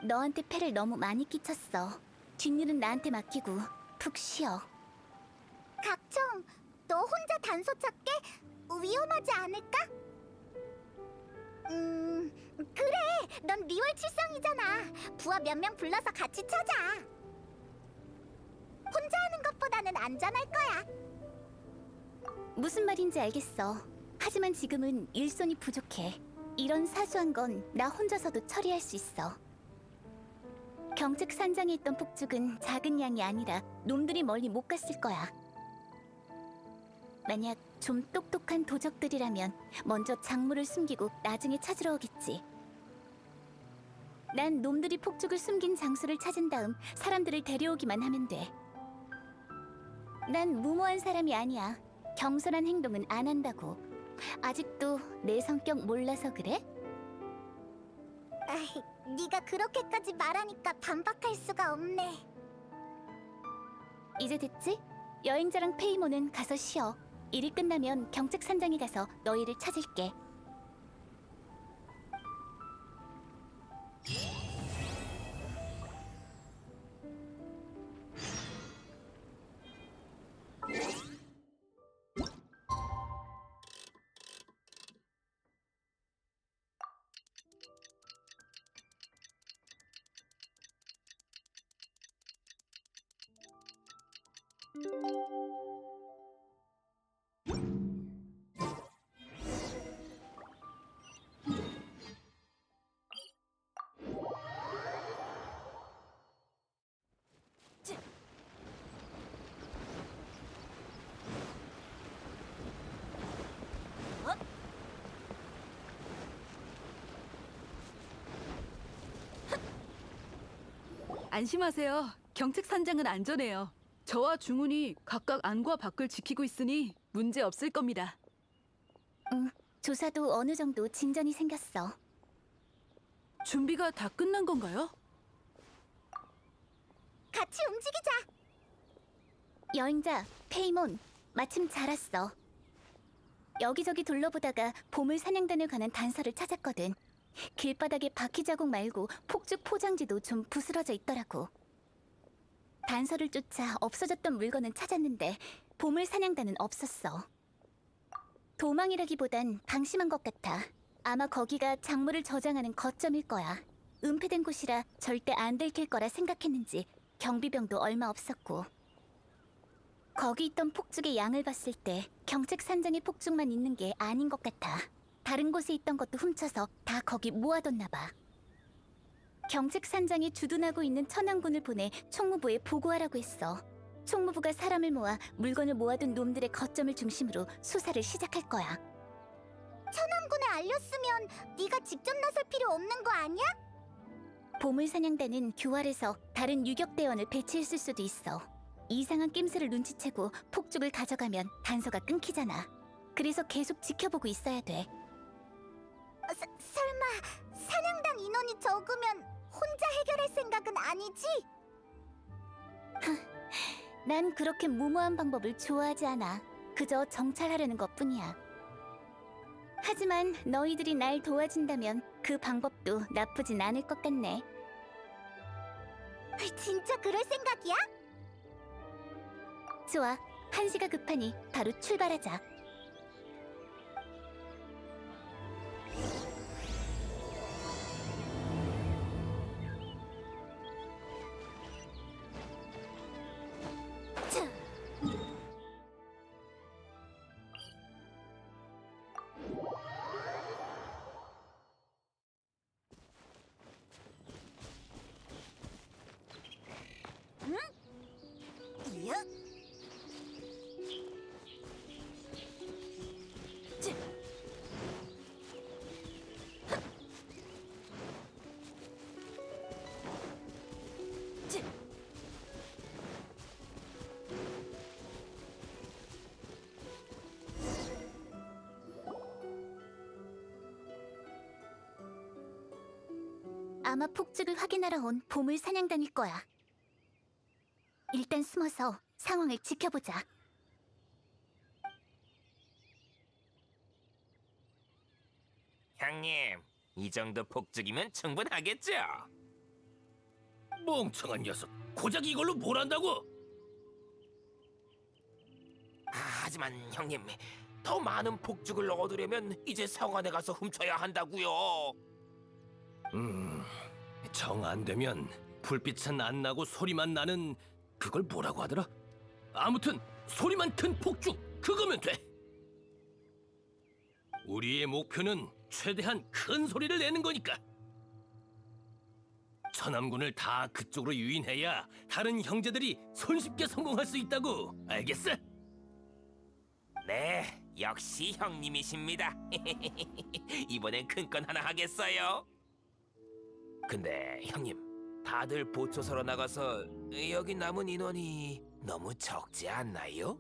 너한테 폐를 너무 많이 끼쳤어. 뒷일은 나한테 맡기고 푹 쉬어. 각청, 너 혼자 단소 찾게? 위험하지 않을까? 그래. 넌 리월 칠성이잖아. 부하 몇 명 불러서 같이 찾아. 혼자 하는 것보다는 안전할 거야. 무슨 말인지 알겠어. 하지만 지금은 일손이 부족해. 이런 사소한 건 나 혼자서도 처리할 수 있어. 경책 산장에 있던 폭죽은 작은 양이 아니라 놈들이 멀리 못 갔을 거야. 만약 좀 똑똑한 도적들이라면 먼저 작물을 숨기고 나중에 찾으러 오겠지. 난 놈들이 폭죽을 숨긴 장소를 찾은 다음 사람들을 데려오기만 하면 돼. 난 무모한 사람이 아니야. 경솔한 행동은 안 한다고. 아직도 내 성격 몰라서 그래? 아이, 네가 그렇게까지 말하니까 반박할 수가 없네. 이제 됐지? 여행자랑 페이모는 가서 쉬어. 일이 끝나면 경책 산장에 가서 너희를 찾을게. 안심하세요. 경책 산장은 안전해요. 저와 중훈이 각각 안과 밖을 지키고 있으니 문제 없을 겁니다. 조사도 어느 정도 진전이 생겼어. 준비가 다 끝난 건가요? 같이 움직이자. 여행자, 페이몬, 마침 잘 왔어. 여기저기 둘러보다가 보물 사냥단에 관한 단서를 찾았거든. 길바닥에 바퀴 자국 말고 폭죽 포장지도 좀 부스러져 있더라고. 단서를 쫓아 없어졌던 물건은 찾았는데 보물 사냥단은 없었어. 도망이라기보단 방심한 것 같아. 아마 거기가 작물을 저장하는 거점일 거야. 은폐된 곳이라 절대 안 들킬 거라 생각했는지 경비병도 얼마 없었고. 거기 있던 폭죽의 양을 봤을 때 경책 산장에 폭죽만 있는 게 아닌 것 같아. 다른 곳에 있던 것도 훔쳐서 다 거기 모아뒀나 봐. 경책 산장에 주둔하고 있는 천왕군을 보내 총무부에 보고하라고 했어. 총무부가 사람을 모아 물건을 모아둔 놈들의 거점을 중심으로 수사를 시작할 거야. 천왕군에 알렸으면 네가 직접 나설 필요 없는 거 아니야? 보물사냥단은 교활해서 다른 유격대원을 배치했을 수도 있어. 이상한 낌새를 눈치채고 폭죽을 가져가면 단서가 끊기잖아. 그래서 계속 지켜보고 있어야 돼. 설마 사냥단 인원이 적으면 혼자 해결할 생각은 아니지? 난 그렇게 무모한 방법을 좋아하지 않아. 그저 정찰하려는 것뿐이야. 하지만 너희들이 날 도와준다면 그 방법도 나쁘진 않을 것 같네. 진짜 그럴 생각이야? 좋아, 한시가 급하니 바로 출발하자. 이야? 아마 폭죽을 확인하러 온 보물 사냥단일 거야. 일단 숨어서 상황을 지켜보자. 형님, 이 정도 폭죽이면 충분하겠죠? 멍청한 녀석, 고작 이걸로 뭘 한다고? 하지만 형님, 더 많은 폭죽을 얻으려면 이제 성안에 가서 훔쳐야 한다고요. 정 안 되면 불빛은 안 나고 소리만 나는 그걸 뭐라고 하더라? 아무튼 소리만 큰 폭죽, 그거면 돼. 우리의 목표는 최대한 큰 소리를 내는 거니까. 천암군을 다 그쪽으로 유인해야 다른 형제들이 손쉽게 성공할 수 있다고. 알겠어? 네, 역시 형님이십니다. 이번엔 큰 건 하나 하겠어요. 근데 형님, 다들 보초서로 나가서 여기 남은 인원이 너무 적지 않나요?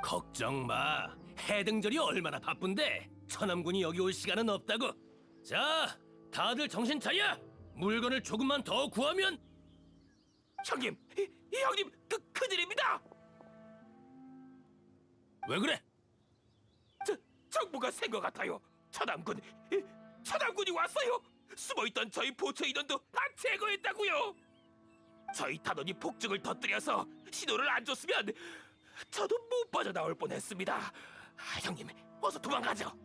걱정 마. 해등절이 얼마나 바쁜데 천암군이 여기 올 시간은 없다고. 자, 다들 정신 차려. 물건을 조금만 더 구하면. 형님, 형님, 큰일입니다. 왜 그래? 정보가 센 것 같아요. 천암군이 왔어요. 숨어있던 저희 보초 인원도 다 제거했다고요. 저희 단원이 폭죽을 터뜨려서 신호를 안 줬으면 저도 못 빠져나올 뻔했습니다. 형님, 어서 도망가죠.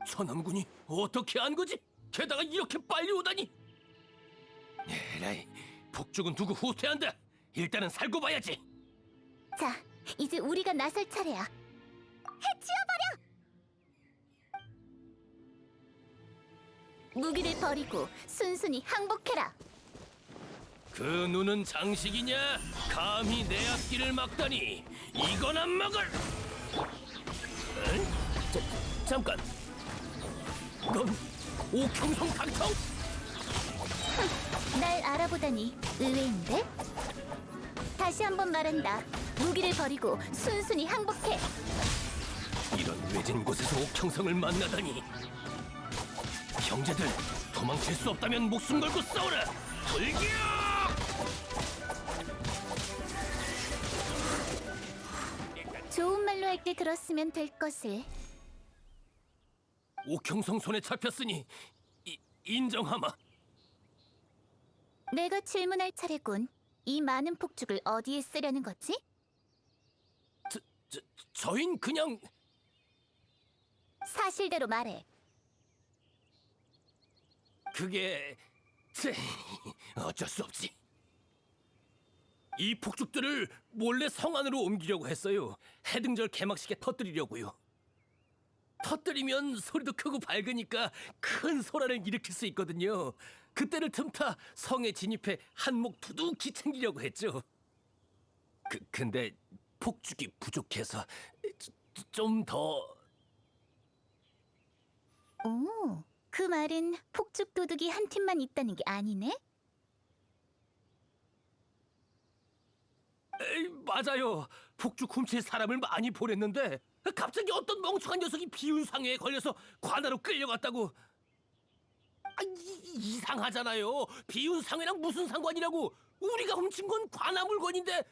천암군이 어떻게 한 거지? 게다가 이렇게 빨리 오다니. 에라이, 폭죽은 두고 후퇴한다. 일단은 살고 봐야지. 자, 이제 우리가 나설 차례야. 해치워버려! 무기를 버리고 순순히 항복해라. 그 눈은 장식이냐? 감히 내 앞길을 막다니. 이건 안 막을. 잠깐. 넌 옥형성 닥터? 날 알아보다니 의외인데? 다시 한번 말한다. 무기를 버리고 순순히 항복해. 이런 외진 곳에서 옥형성을 만나다니. 형제들, 도망칠 수 없다면 목숨 걸고 싸우라. 돌격! 좋은 말로 할 때 들었으면 될 것을. 옥형성 손에 잡혔으니 인정하마. 내가 질문할 차례군. 이 많은 폭죽을 어디에 쓰려는 거지? 저흰 그냥 사실대로 말해. 그게 어쩔 수 없지. 이 폭죽들을 몰래 성 안으로 옮기려고 했어요. 해등절 개막식에 터뜨리려고요. 터뜨리면 소리도 크고 밝으니까 큰 소란을 일으킬 수 있거든요. 그때를 틈타 성에 진입해 한몫 두둑히 챙기려고 했죠. 근데 폭죽이 부족해서 좀 더... 오, 그 말은 폭죽 도둑이 한 팀만 있다는 게 아니네? 맞아요. 폭죽 훔칠 사람을 많이 보냈는데 갑자기 어떤 멍청한 녀석이 비운상해에 걸려서 관아로 끌려갔다고. 이상하잖아요. 비운상해랑 무슨 상관이라고. 우리가 훔친 건 관아 물건인데.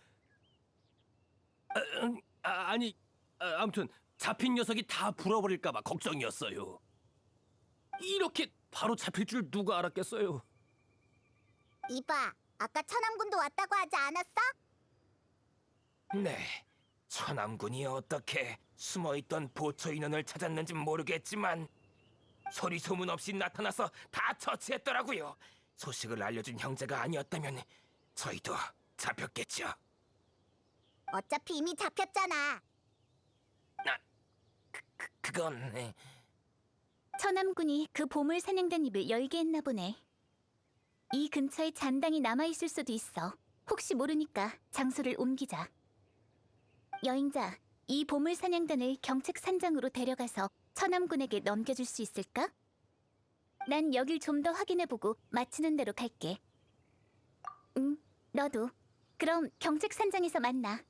아무튼 잡힌 녀석이 다 불어버릴까 봐 걱정이었어요. 이렇게 바로 잡힐 줄 누가 알았겠어요. 이봐, 아까 천암군도 왔다고 하지 않았어? 네, 천암군이 어떻게 숨어있던 보초 인원을 찾았는지 모르겠지만 소리 소문 없이 나타나서 다 처치했더라고요. 소식을 알려준 형제가 아니었다면 저희도 잡혔겠죠. 어차피 이미 잡혔잖아. 그건... 천암군이 그 보물 사냥단 입을 열게 했나 보네. 이 근처에 잔당이 남아있을 수도 있어. 혹시 모르니까 장소를 옮기자. 여행자, 이 보물 사냥단을 경책 산장으로 데려가서 천암군에게 넘겨줄 수 있을까? 난 여길 좀 더 확인해보고 마치는 대로 갈게. 응, 너도. 그럼 경책 산장에서 만나.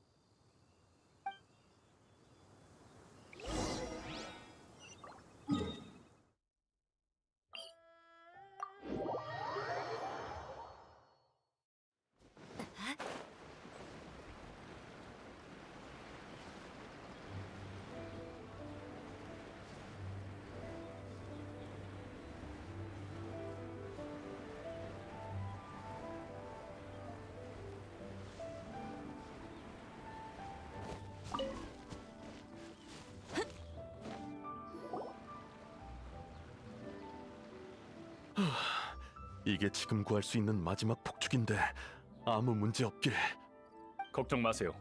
이게 지금 구할 수 있는 마지막 폭죽인데 아무 문제 없길. 걱정 마세요.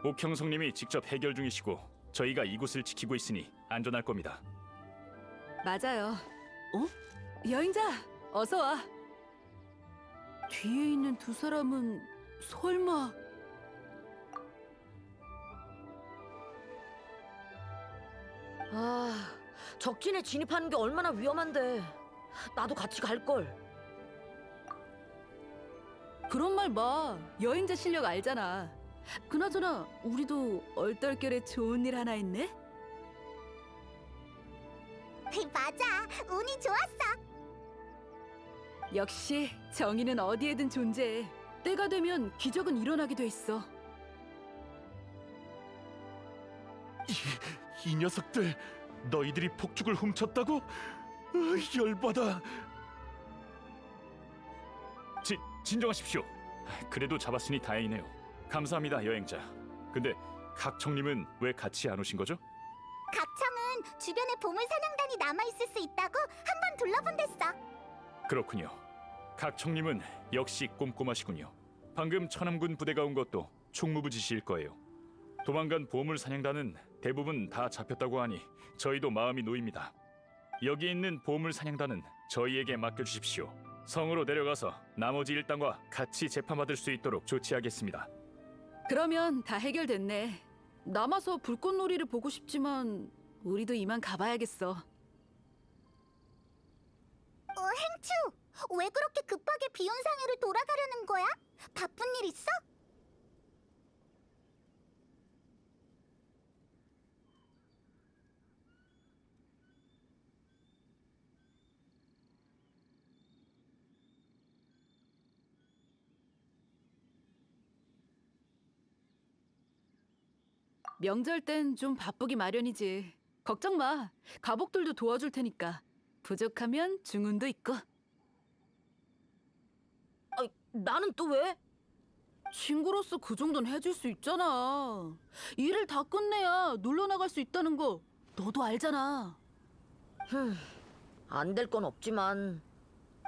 옥형성님이 직접 해결 중이시고 저희가 이곳을 지키고 있으니 안전할 겁니다. 맞아요. 어? 여행자, 어서 와. 뒤에 있는 두 사람은 설마... 아, 적진에 진입하는 게 얼마나 위험한데. 나도 같이 갈걸. 그런 말 마. 여행자 실력 알잖아. 그나저나 우리도 얼떨결에 좋은 일 하나 있네? 맞아, 운이 좋았어. 역시 정의는 어디에든 존재해. 때가 되면 기적은 일어나게 돼 있어. 이 녀석들, 너희들이 폭죽을 훔쳤다고? 열받아. 진정하십시오. 그래도 잡았으니 다행이네요. 감사합니다, 여행자. 근데 각청님은 왜 같이 안 오신 거죠? 각청은 주변에 보물 사냥단이 남아있을 수 있다고 한번 둘러본댔어. 그렇군요. 각청님은 역시 꼼꼼하시군요. 방금 천암군 부대가 온 것도 총무부 지시일 거예요. 도망간 보물 사냥단은 대부분 다 잡혔다고 하니 저희도 마음이 놓입니다. 여기 있는 보물 사냥단은 저희에게 맡겨주십시오. 성으로 내려가서 나머지 일당과 같이 재판받을 수 있도록 조치하겠습니다. 그러면 다 해결됐네. 남아서 불꽃놀이를 보고 싶지만 우리도 이만 가봐야겠어. 행추, 왜 그렇게 급하게 비운상회로 돌아가려는 거야? 바쁜 일 있어? 명절 땐 좀 바쁘기 마련이지. 걱정 마. 가복들도 도와줄 테니까. 부족하면 중운도 있고. 나는 또 왜? 친구로서 그 정도는 해줄 수 있잖아. 일을 다 끝내야 놀러 나갈 수 있다는 거 너도 알잖아. 안 될 건 없지만.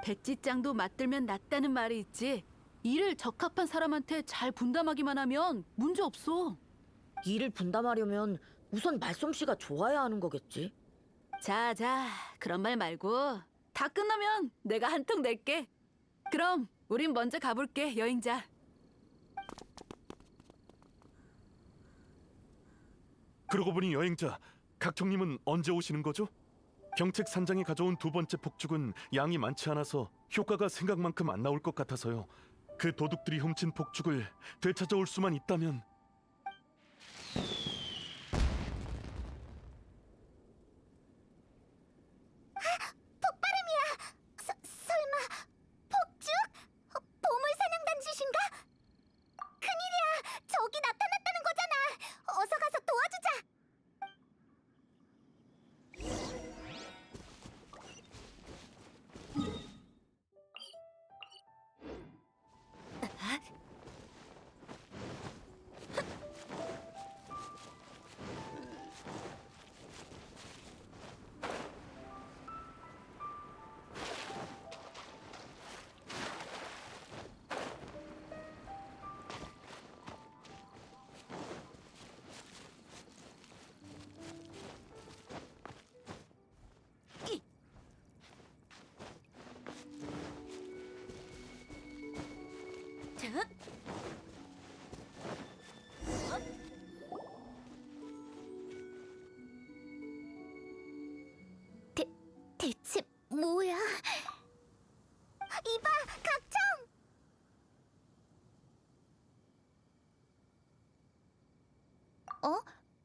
백지장도 맞들면 낫다는 말이 있지. 일을 적합한 사람한테 잘 분담하기만 하면 문제 없어. 일을 분담하려면 우선 말솜씨가 좋아야 하는 거겠지. 자, 그런 말 말고 다 끝나면 내가 한 통 낼게. 그럼 우린 먼저 가볼게, 여행자. 그러고 보니 여행자, 각청님은 언제 오시는 거죠? 경책 산장이 가져온 두 번째 폭죽은 양이 많지 않아서 효과가 생각만큼 안 나올 것 같아서요. 그 도둑들이 훔친 폭죽을 되찾아올 수만 있다면... 설마 폭죽? 보물 사냥단 짓인가? 큰일이야! 적이 나타났다는 거잖아! 어서 가서 도와주자! 대체 뭐야? 이봐, 각청!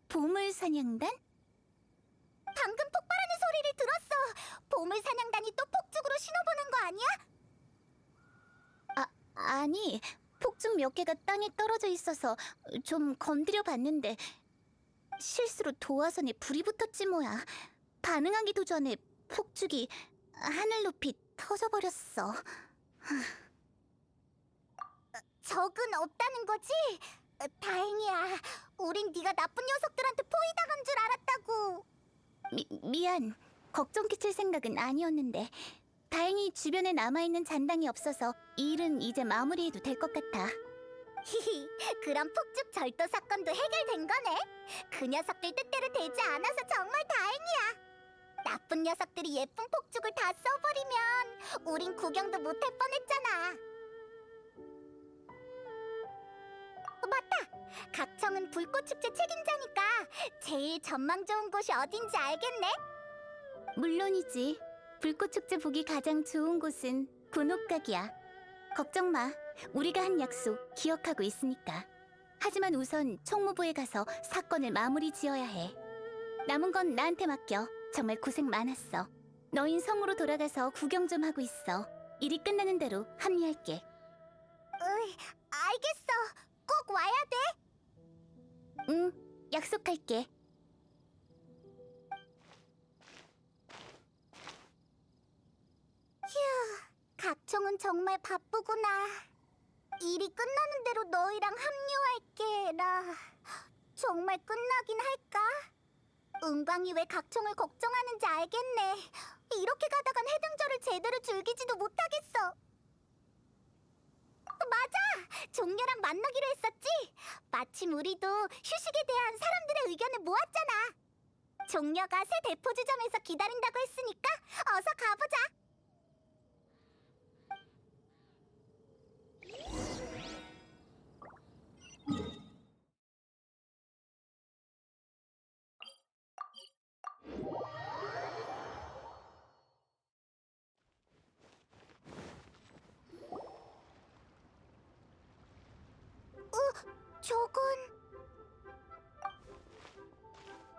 보물 사냥단? 방금 폭발하는 소리를 들었어! 보물 사냥단이 또 폭죽으로 신호보낸 거 아니야? 아니, 폭죽 몇 개가 땅에 떨어져 있어서 좀 건드려 봤는데 실수로 도화선에 불이 붙었지 뭐야. 반응하기도 전에 폭죽이 하늘 높이 터져버렸어. 적은 없다는 거지? 다행이야. 우린 네가 나쁜 녀석들한테 포위당한 줄 알았다고. 미안. 걱정 끼칠 생각은 아니었는데 다행히 주변에 남아있는 잔당이 없어서 이 일은 이제 마무리해도 될 것 같아. 히히, 그럼 폭죽 절도 사건도 해결된 거네. 그 녀석들 뜻대로 되지 않아서 정말 다행이야. 나쁜 녀석들이 예쁜 폭죽을 다 써버리면 우린 구경도 못할 뻔했잖아. 맞다! 각청은 불꽃축제 책임자니까 제일 전망 좋은 곳이 어딘지 알겠네? 물론이지. 불꽃축제 보기 가장 좋은 곳은 군옥각이야. 걱정 마. 우리가 한 약속 기억하고 있으니까. 하지만 우선 총무부에 가서 사건을 마무리 지어야 해. 남은 건 나한테 맡겨. 정말 고생 많았어. 너흰 성으로 돌아가서 구경 좀 하고 있어. 일이 끝나는 대로 합류할게. 알겠어. 꼭 와야 돼. 응, 약속할게. 휴, 각청은 정말 바쁘구나. 일이 끝나는 대로 너희랑 합류할게라. 정말 끝나긴 할까? 은광이 왜 각청을 걱정하는지 알겠네. 이렇게 가다간 해등절을 제대로 즐기지도 못하겠어. 맞아! 종려랑 만나기로 했었지? 마침 우리도 휴식에 대한 사람들의 의견을 모았잖아. 종려가 새 대포주점에서 기다린다고 했으니까 어서 가보자. 저건...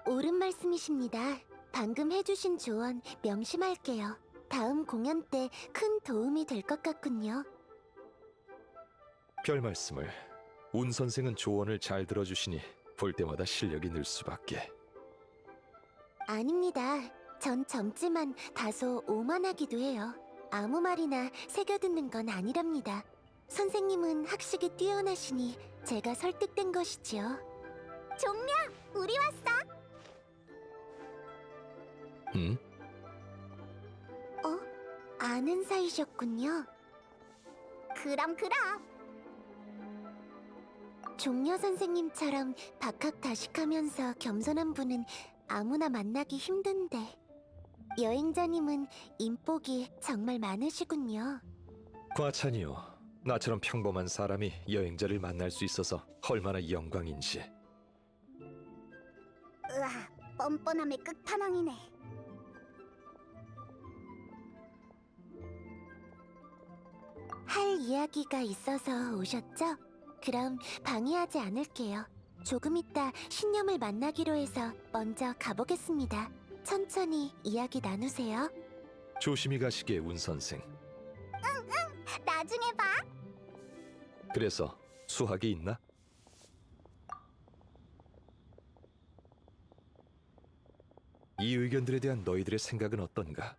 옳은 말씀이십니다. 방금 해주신 조언 명심할게요. 다음 공연 때 큰 도움이 될 것 같군요. 별 말씀을. 운 선생은 조언을 잘 들어주시니 볼 때마다 실력이 늘 수밖에. 아닙니다. 전 젊지만 다소 오만하기도 해요. 아무 말이나 새겨듣는 건 아니랍니다. 선생님은 학식이 뛰어나시니 제가 설득된 것이지요. 종려, 우리 왔어. 응? 아는 사이셨군요. 그럼. 종려 선생님처럼 박학다식하면서 겸손한 분은 아무나 만나기 힘든데 여행자님은 인복이 정말 많으시군요. 과찬이요. 나처럼 평범한 사람이 여행자를 만날 수 있어서 얼마나 영광인지. 으아, 뻔뻔함의 끝판왕이네. 할 이야기가 있어서 오셨죠? 그럼 방해하지 않을게요. 조금 있다 신념을 만나기로 해서 먼저 가보겠습니다. 천천히 이야기 나누세요. 조심히 가시게, 운 선생. 나중에 봐. 그래서 수학이 있나? 이 의견들에 대한 너희들의 생각은 어떤가?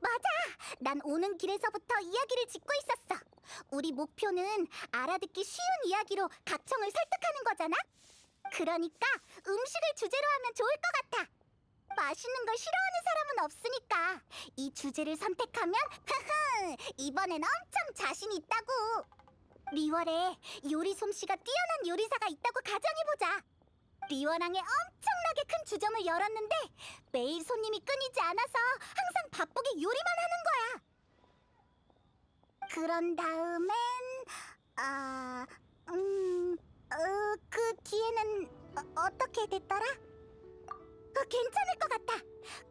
맞아! 난 오는 길에서부터 이야기를 짓고 있었어. 우리 목표는 알아듣기 쉬운 이야기로 각청을 설득하는 거잖아? 그러니까 음식을 주제로 하면 좋을 것 같아. 맛있는 걸 싫어하는 사람은 없으니까 이 주제를 선택하면 이번엔 엄청 자신 있다고. 리월에 요리 솜씨가 뛰어난 요리사가 있다고 가정해보자. 리월항에 엄청나게 큰 주점을 열었는데 매일 손님이 끊이지 않아서 항상 바쁘게 요리만 하는 거야. 그런 다음엔 그 뒤에는 어떻게 됐더라? 괜찮을 것 같아.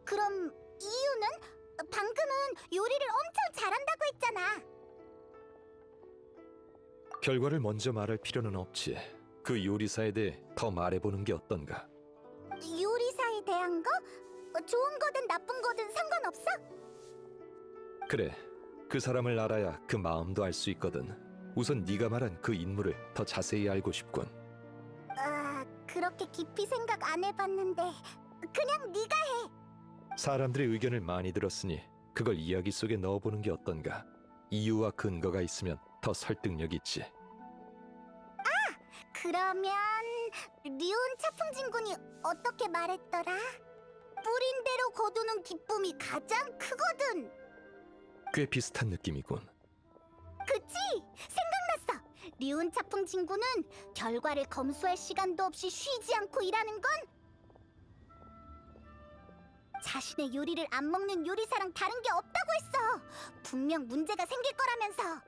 그럼 이유는? 방금은 요리를 엄청 잘한다고 했잖아. 결과를 먼저 말할 필요는 없지. 그 요리사에 대해 더 말해보는 게 어떤가? 요리사에 대한 거? 좋은 거든 나쁜 거든 상관없어? 그래, 그 사람을 알아야 그 마음도 알 수 있거든. 우선 네가 말한 그 인물을 더 자세히 알고 싶군. 그렇게 깊이 생각 안 해봤는데 그냥 네가 해. 사람들의 의견을 많이 들었으니 그걸 이야기 속에 넣어보는 게 어떤가? 이유와 근거가 있으면 더 설득력 있지. 그러면 리온 차풍진군이 어떻게 말했더라? 뿌린 대로 거두는 기쁨이 가장 크거든. 꽤 비슷한 느낌이군. 그치? 생각났어. 리온 차풍진군은 결과를 검수할 시간도 없이 쉬지 않고 일하는 건 자신의 요리를 안 먹는 요리사랑 다른 게 없다고 했어. 분명 문제가 생길 거라면서.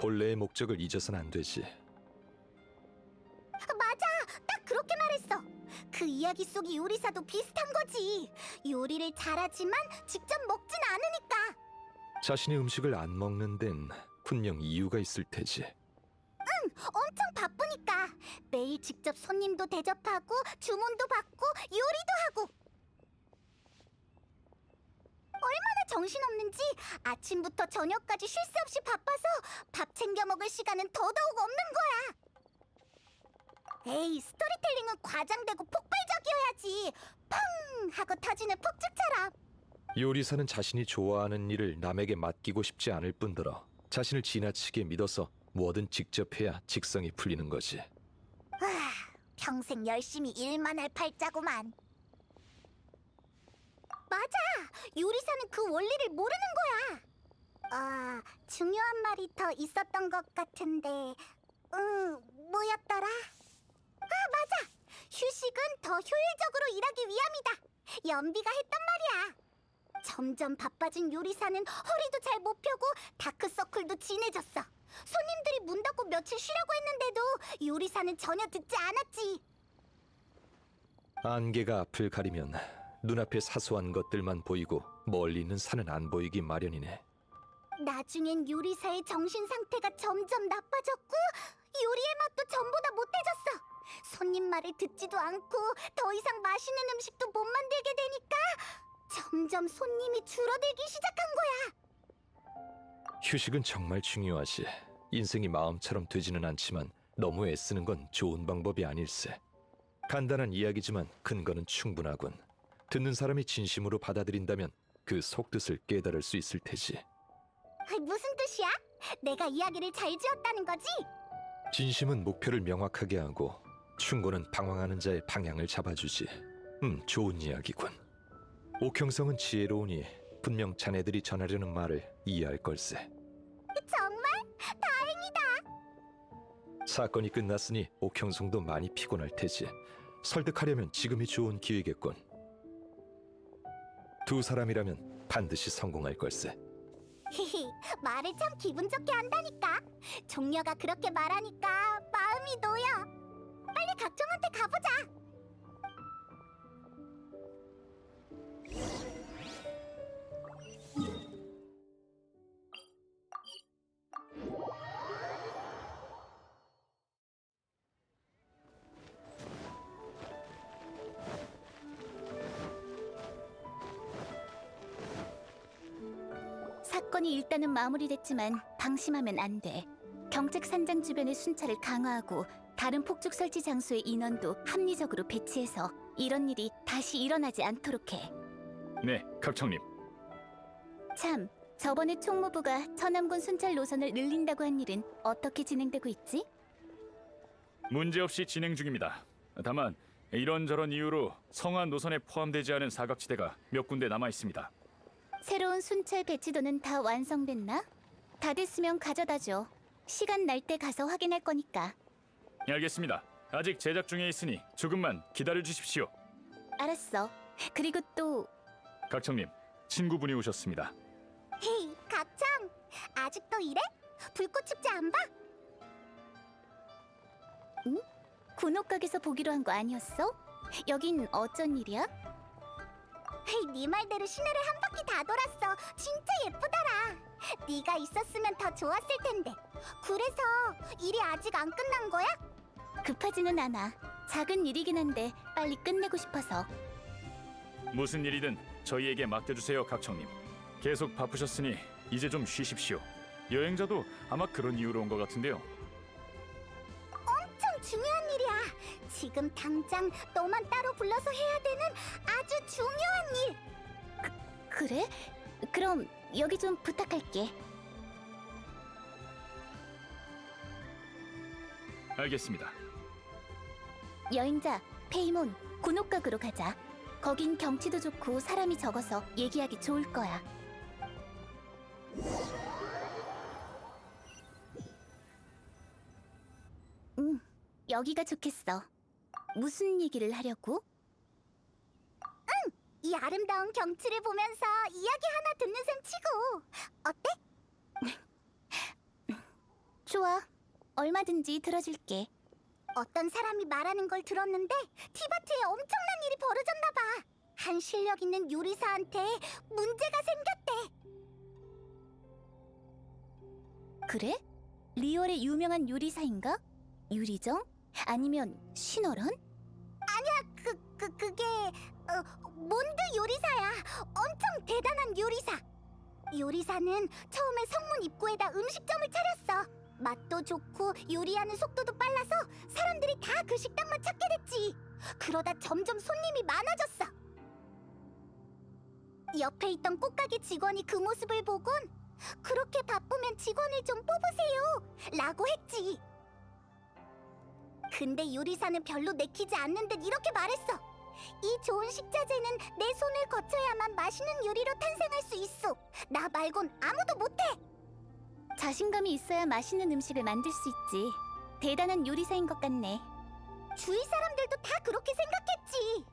본래의 목적을 잊어선 안 되지. 맞아, 딱 그렇게 말했어. 그 이야기 속 요리사도 비슷한 거지. 요리를 잘하지만 직접 먹진 않으니까. 자신의 음식을 안 먹는 데는 분명 이유가 있을 테지. 엄청 바쁘니까. 매일 직접 손님도 대접하고 주문도 받고 요리도 하고. 얼마나 정신없는지 아침부터 저녁까지 쉴 새 없이 바빠서 밥 챙겨 먹을 시간은 더더욱 없는 거야. 에이, 스토리텔링은 과장되고 폭발적이어야지. 펑 하고 터지는 폭죽처럼. 요리사는 자신이 좋아하는 일을 남에게 맡기고 싶지 않을 뿐더러 자신을 지나치게 믿어서 뭐든 직접 해야 직성이 풀리는 거지. 평생 열심히 일만 할 팔자구만. 맞아! 요리사는 그 원리를 모르는 거야. 중요한 말이 더 있었던 것 같은데. 뭐였더라? 맞아! 휴식은 더 효율적으로 일하기 위함이다. 연비가 했단 말이야. 점점 바빠진 요리사는 허리도 잘 못 펴고 다크서클도 진해졌어. 손님들이 문 닫고 며칠 쉬라고 했는데도 요리사는 전혀 듣지 않았지. 안개가 앞을 가리면 눈앞에 사소한 것들만 보이고 멀리 있는 산은 안 보이기 마련이네. 나중엔 요리사의 정신 상태가 점점 나빠졌고 요리의 맛도 전보다 못해졌어. 손님 말을 듣지도 않고 더 이상 맛있는 음식도 못 만들게 되니까 점점 손님이 줄어들기 시작한 거야. 휴식은 정말 중요하지. 인생이 마음처럼 되지는 않지만 너무 애쓰는 건 좋은 방법이 아닐세. 간단한 이야기지만 근거는 충분하군. 듣는 사람이 진심으로 받아들인다면 그 속뜻을 깨달을 수 있을 테지. 무슨 뜻이야? 내가 이야기를 잘 지었다는 거지? 진심은 목표를 명확하게 하고 충고는 방황하는 자의 방향을 잡아주지. 좋은 이야기군. 옥형성은 지혜로우니 분명 자네들이 전하려는 말을 이해할 걸세. 정말? 다행이다. 사건이 끝났으니 옥형성도 많이 피곤할 테지. 설득하려면 지금이 좋은 기회겠군. 두 사람이라면 반드시 성공할 걸세. 히히, 말을 참 기분 좋게 한다니까. 종려가 그렇게 말하니까 마음이 놓여. 빨리 각종한테 가보자. 사건이 일단은 마무리됐지만 방심하면 안 돼. 경책 산장 주변의 순찰을 강화하고 다른 폭죽 설치 장소의 인원도 합리적으로 배치해서 이런 일이 다시 일어나지 않도록 해. 네, 각청님. 참, 저번에 총무부가 천암군 순찰 노선을 늘린다고 한 일은 어떻게 진행되고 있지? 문제없이 진행 중입니다. 다만 이런저런 이유로 성안 노선에 포함되지 않은 사각지대가 몇 군데 남아 있습니다. 새로운 순찰 배치도는 다 완성됐나? 다 됐으면 가져다줘. 시간 날 때 가서 확인할 거니까. 알겠습니다. 아직 제작 중에 있으니 조금만 기다려 주십시오. 알았어. 그리고 또 각청님, 친구분이 오셨습니다. 헤이, 각청. 아직도 이래? 불꽃 축제 안 봐? 응? 군옥각에서 보기로 한 거 아니었어? 여긴 어쩐 일이야? 헤이, 네 말대로 시내를 한 바퀴 다 돌았어. 진짜 예쁘더라. 네가 있었으면 더 좋았을 텐데. 그래서 일이 아직 안 끝난 거야? 급하지는 않아. 작은 일이긴 한데 빨리 끝내고 싶어서. 무슨 일이든 저희에게 맡겨주세요, 각청님. 계속 바쁘셨으니 이제 좀 쉬십시오. 여행자도 아마 그런 이유로 온 것 같은데요. 엄청 중요한 일이야. 지금 당장 너만 따로 불러서 해야 되는 아주 중요한 일. 그래? 그럼 여기 좀 부탁할게. 알겠습니다. 여행자, 페이몬, 군옥각으로 가자. 거긴 경치도 좋고 사람이 적어서 얘기하기 좋을 거야. 여기가 좋겠어. 무슨 얘기를 하려고? 이 아름다운 경치를 보면서 이야기 하나 듣는 셈 치고. 어때? 얼마든지 들어줄게. 어떤 사람이 말하는 걸 들었는데 티바트에 엄청난 일이 벌어졌나 봐. 한 실력 있는 요리사한테 문제가 생겼대. 그래? 리얼의 유명한 요리사인가? 유리정? 아니면 신어런? 그게 몬드 요리사야. 엄청 대단한 요리사. 요리사는 처음에 성문 입구에다 음식점을 차렸어. 맛도 좋고 요리하는 속도도 빨라서 사람들이 다 그 식당만 찾게 됐지. 그러다 점점 손님이 많아졌어. 옆에 있던 꽃가게 직원이 그 모습을 보곤 그렇게 바쁘면 직원을 좀 뽑으세요 라고 했지. 근데 요리사는 별로 내키지 않는 듯 이렇게 말했어. 이 좋은 식자재는 내 손을 거쳐야만 맛있는 요리로 탄생할 수 있어. 나 말곤 아무도 못해. 자신감이 있어야 맛있는 음식을 만들 수 있지. 대단한 요리사인 것 같네. 주위 사람들도 다 그렇게 생각했지.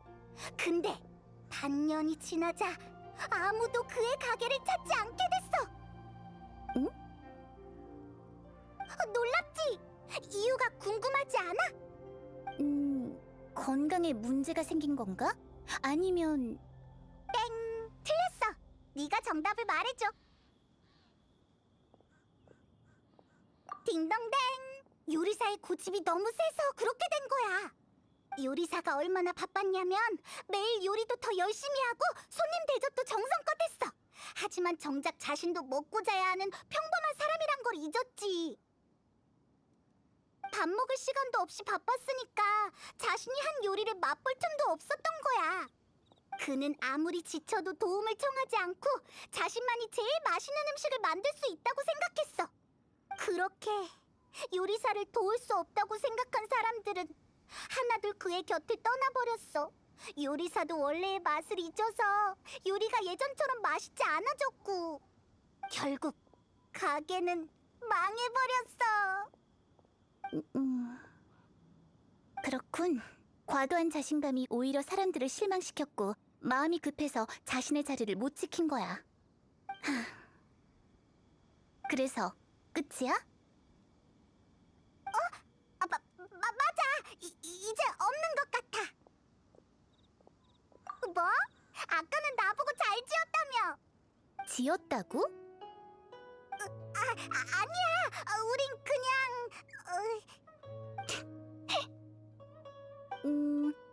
근데 반년이 지나자 아무도 그의 가게를 찾지 않게 됐어. 응? 놀랍지? 이유가 궁금하지 않아? 건강에 문제가 생긴 건가? 아니면... 땡! 틀렸어. 네가 정답을 말해줘. 딩동댕! 요리사의 고집이 너무 세서 그렇게 된 거야. 요리사가 얼마나 바빴냐면 매일 요리도 더 열심히 하고 손님 대접도 정성껏 했어. 하지만 정작 자신도 먹고 자야 하는 평범한 사람이란 걸 잊었지. 밥 먹을 시간도 없이 바빴으니까 자신이 한 요리를 맛볼 틈도 없었던 거야. 그는 아무리 지쳐도 도움을 청하지 않고 자신만이 제일 맛있는 음식을 만들 수 있다고 생각했어. 그렇게 요리사를 도울 수 없다고 생각한 사람들은 하나둘 그의 곁을 떠나버렸어. 요리사도 원래의 맛을 잊어서 요리가 예전처럼 맛있지 않아졌고 결국 가게는 망해버렸어. 그렇군. 과도한 자신감이 오히려 사람들을 실망시켰고 마음이 급해서 자신의 자리를 못 지킨 거야. 그래서 끝이야? 맞아. 이제 없는 것 같아. 뭐? 아까는 나보고 잘 지었다며. 지었다고? 아니야. 우린 그냥...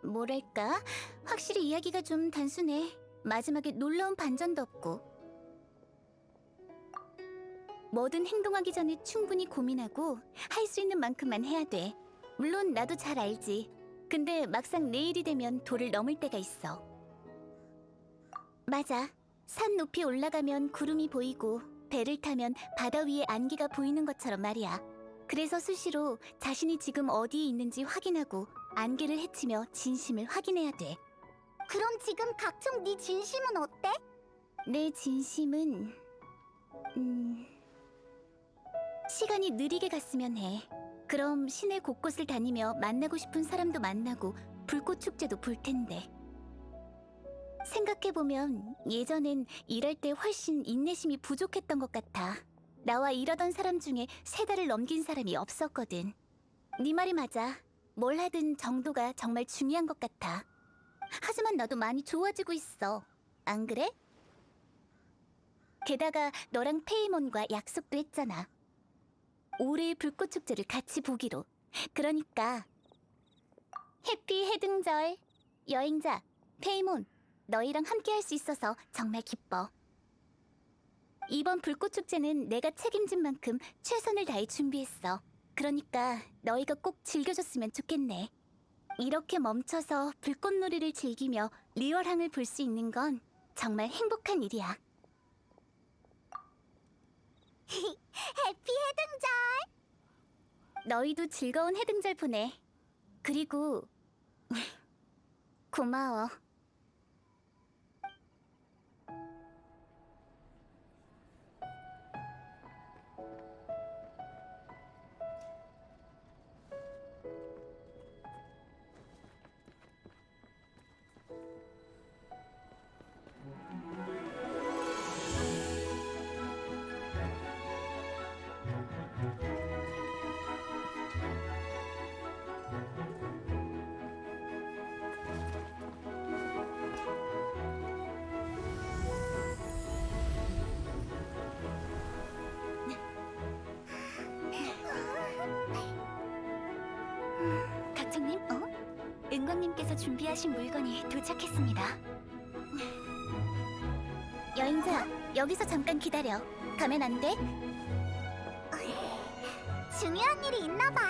뭐랄까? 확실히 이야기가 좀 단순해. 마지막에 놀라운 반전도 없고. 뭐든 행동하기 전에 충분히 고민하고 할 수 있는 만큼만 해야 돼. 물론 나도 잘 알지. 근데 막상 내일이 되면 도를 넘을 때가 있어. 맞아. 산 높이 올라가면 구름이 보이고 배를 타면 바다 위에 안개가 보이는 것처럼 말이야. 그래서 수시로 자신이 지금 어디에 있는지 확인하고 안개를 헤치며 진심을 확인해야 돼. 그럼 지금 각청 네 진심은 어때? 내 진심은... 시간이 느리게 갔으면 해. 그럼 시내 곳곳을 다니며 만나고 싶은 사람도 만나고 불꽃 축제도 볼 텐데. 생각해보면 예전엔 일할 때 훨씬 인내심이 부족했던 것 같아. 나와 일하던 사람 중에 3달을 넘긴 사람이 없었거든. 네 말이 맞아. 뭘 하든 정도가 정말 중요한 것 같아. 하지만 나도 많이 좋아지고 있어. 안 그래? 게다가 너랑 페이몬과 약속도 했잖아. 올해의 불꽃 축제를 같이 보기로. 그러니까 해피 해등절. 여행자 페이몬, 너희랑 함께 할 수 있어서 정말 기뻐. 이번 불꽃 축제는 내가 책임진 만큼 최선을 다해 준비했어. 그러니까 너희가 꼭 즐겨줬으면 좋겠네. 이렇게 멈춰서 불꽃놀이를 즐기며 리얼항을 볼 수 있는 건 정말 행복한 일이야. 해피 해등절. 너희도 즐거운 해등절 보내. 그리고 고마워. 여행자님께서 준비하신 물건이 도착했습니다. 여행자, 여기서 잠깐 기다려. 가면 안 돼? 중요한 일이 있나 봐.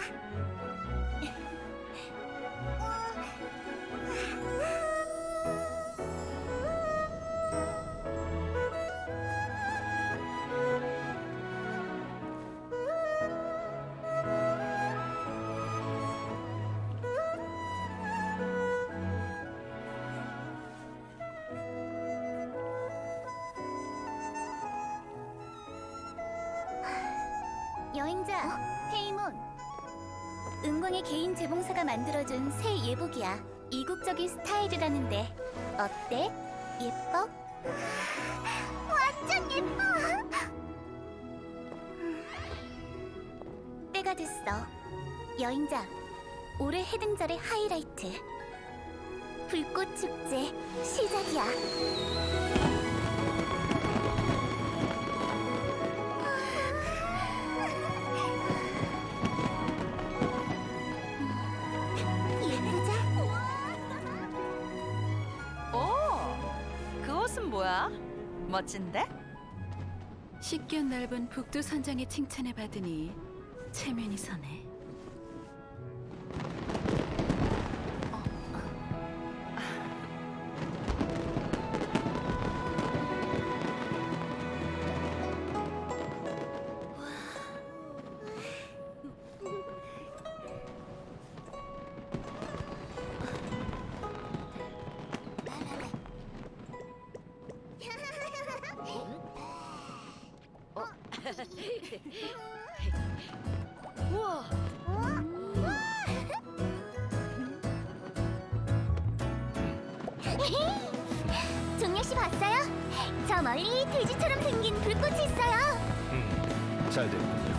여행자, 페이몬. 은광의 개인 재봉사가 만들어준 새 예복이야. 이국적인 스타일이라는데 어때? 예뻐? 완전 예뻐. 때가 됐어. 여행자, 올해 해등절의 하이라이트. 불꽃 축제 시작이야. 그 옷은 뭐야? 멋진데? 식견 넓은 북두 선장의 칭찬을 받으니 체면이 서네. 우와. 종려 씨 봤어요? 저 멀리 돼지처럼 생긴 불꽃이 있어요. 잘 됐군요.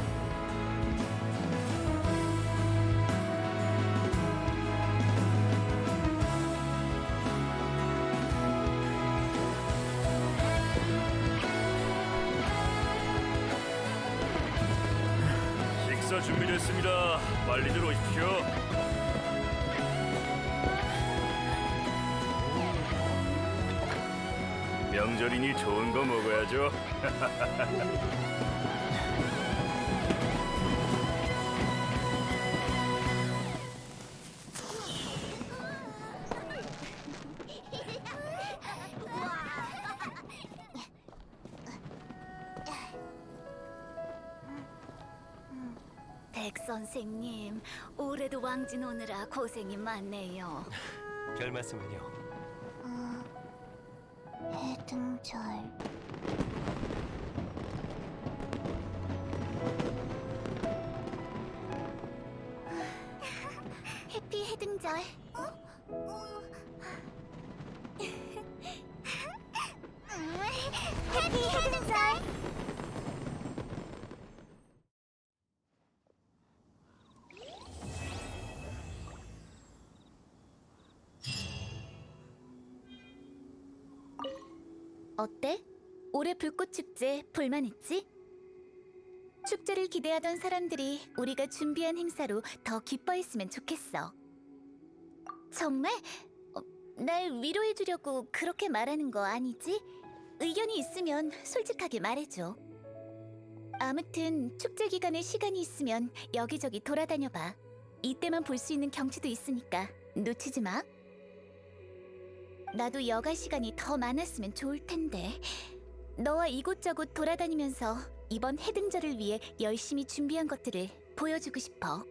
식사 준비됐습니다. 빨리들 오십시오. 명절이니 좋은 거 먹어야죠. 백 선생님, 올해도 왕진 오느라 고생이 많네요. 별 말씀은요. 해등절. 해피 해등절. 해피 해등절. 어때? 올해 불꽃 축제 볼만 있지? 축제를 기대하던 사람들이 우리가 준비한 행사로 더 기뻐했으면 좋겠어. 정말? 날 위로해주려고 그렇게 말하는 거 아니지? 의견이 있으면 솔직하게 말해줘. 아무튼 축제 기간에 시간이 있으면 여기저기 돌아다녀봐. 이때만 볼 수 있는 경치도 있으니까 놓치지 마. 나도 여가 시간이 더 많았으면 좋을 텐데. 너와 이곳저곳 돌아다니면서 이번 해등절을 위해 열심히 준비한 것들을 보여주고 싶어.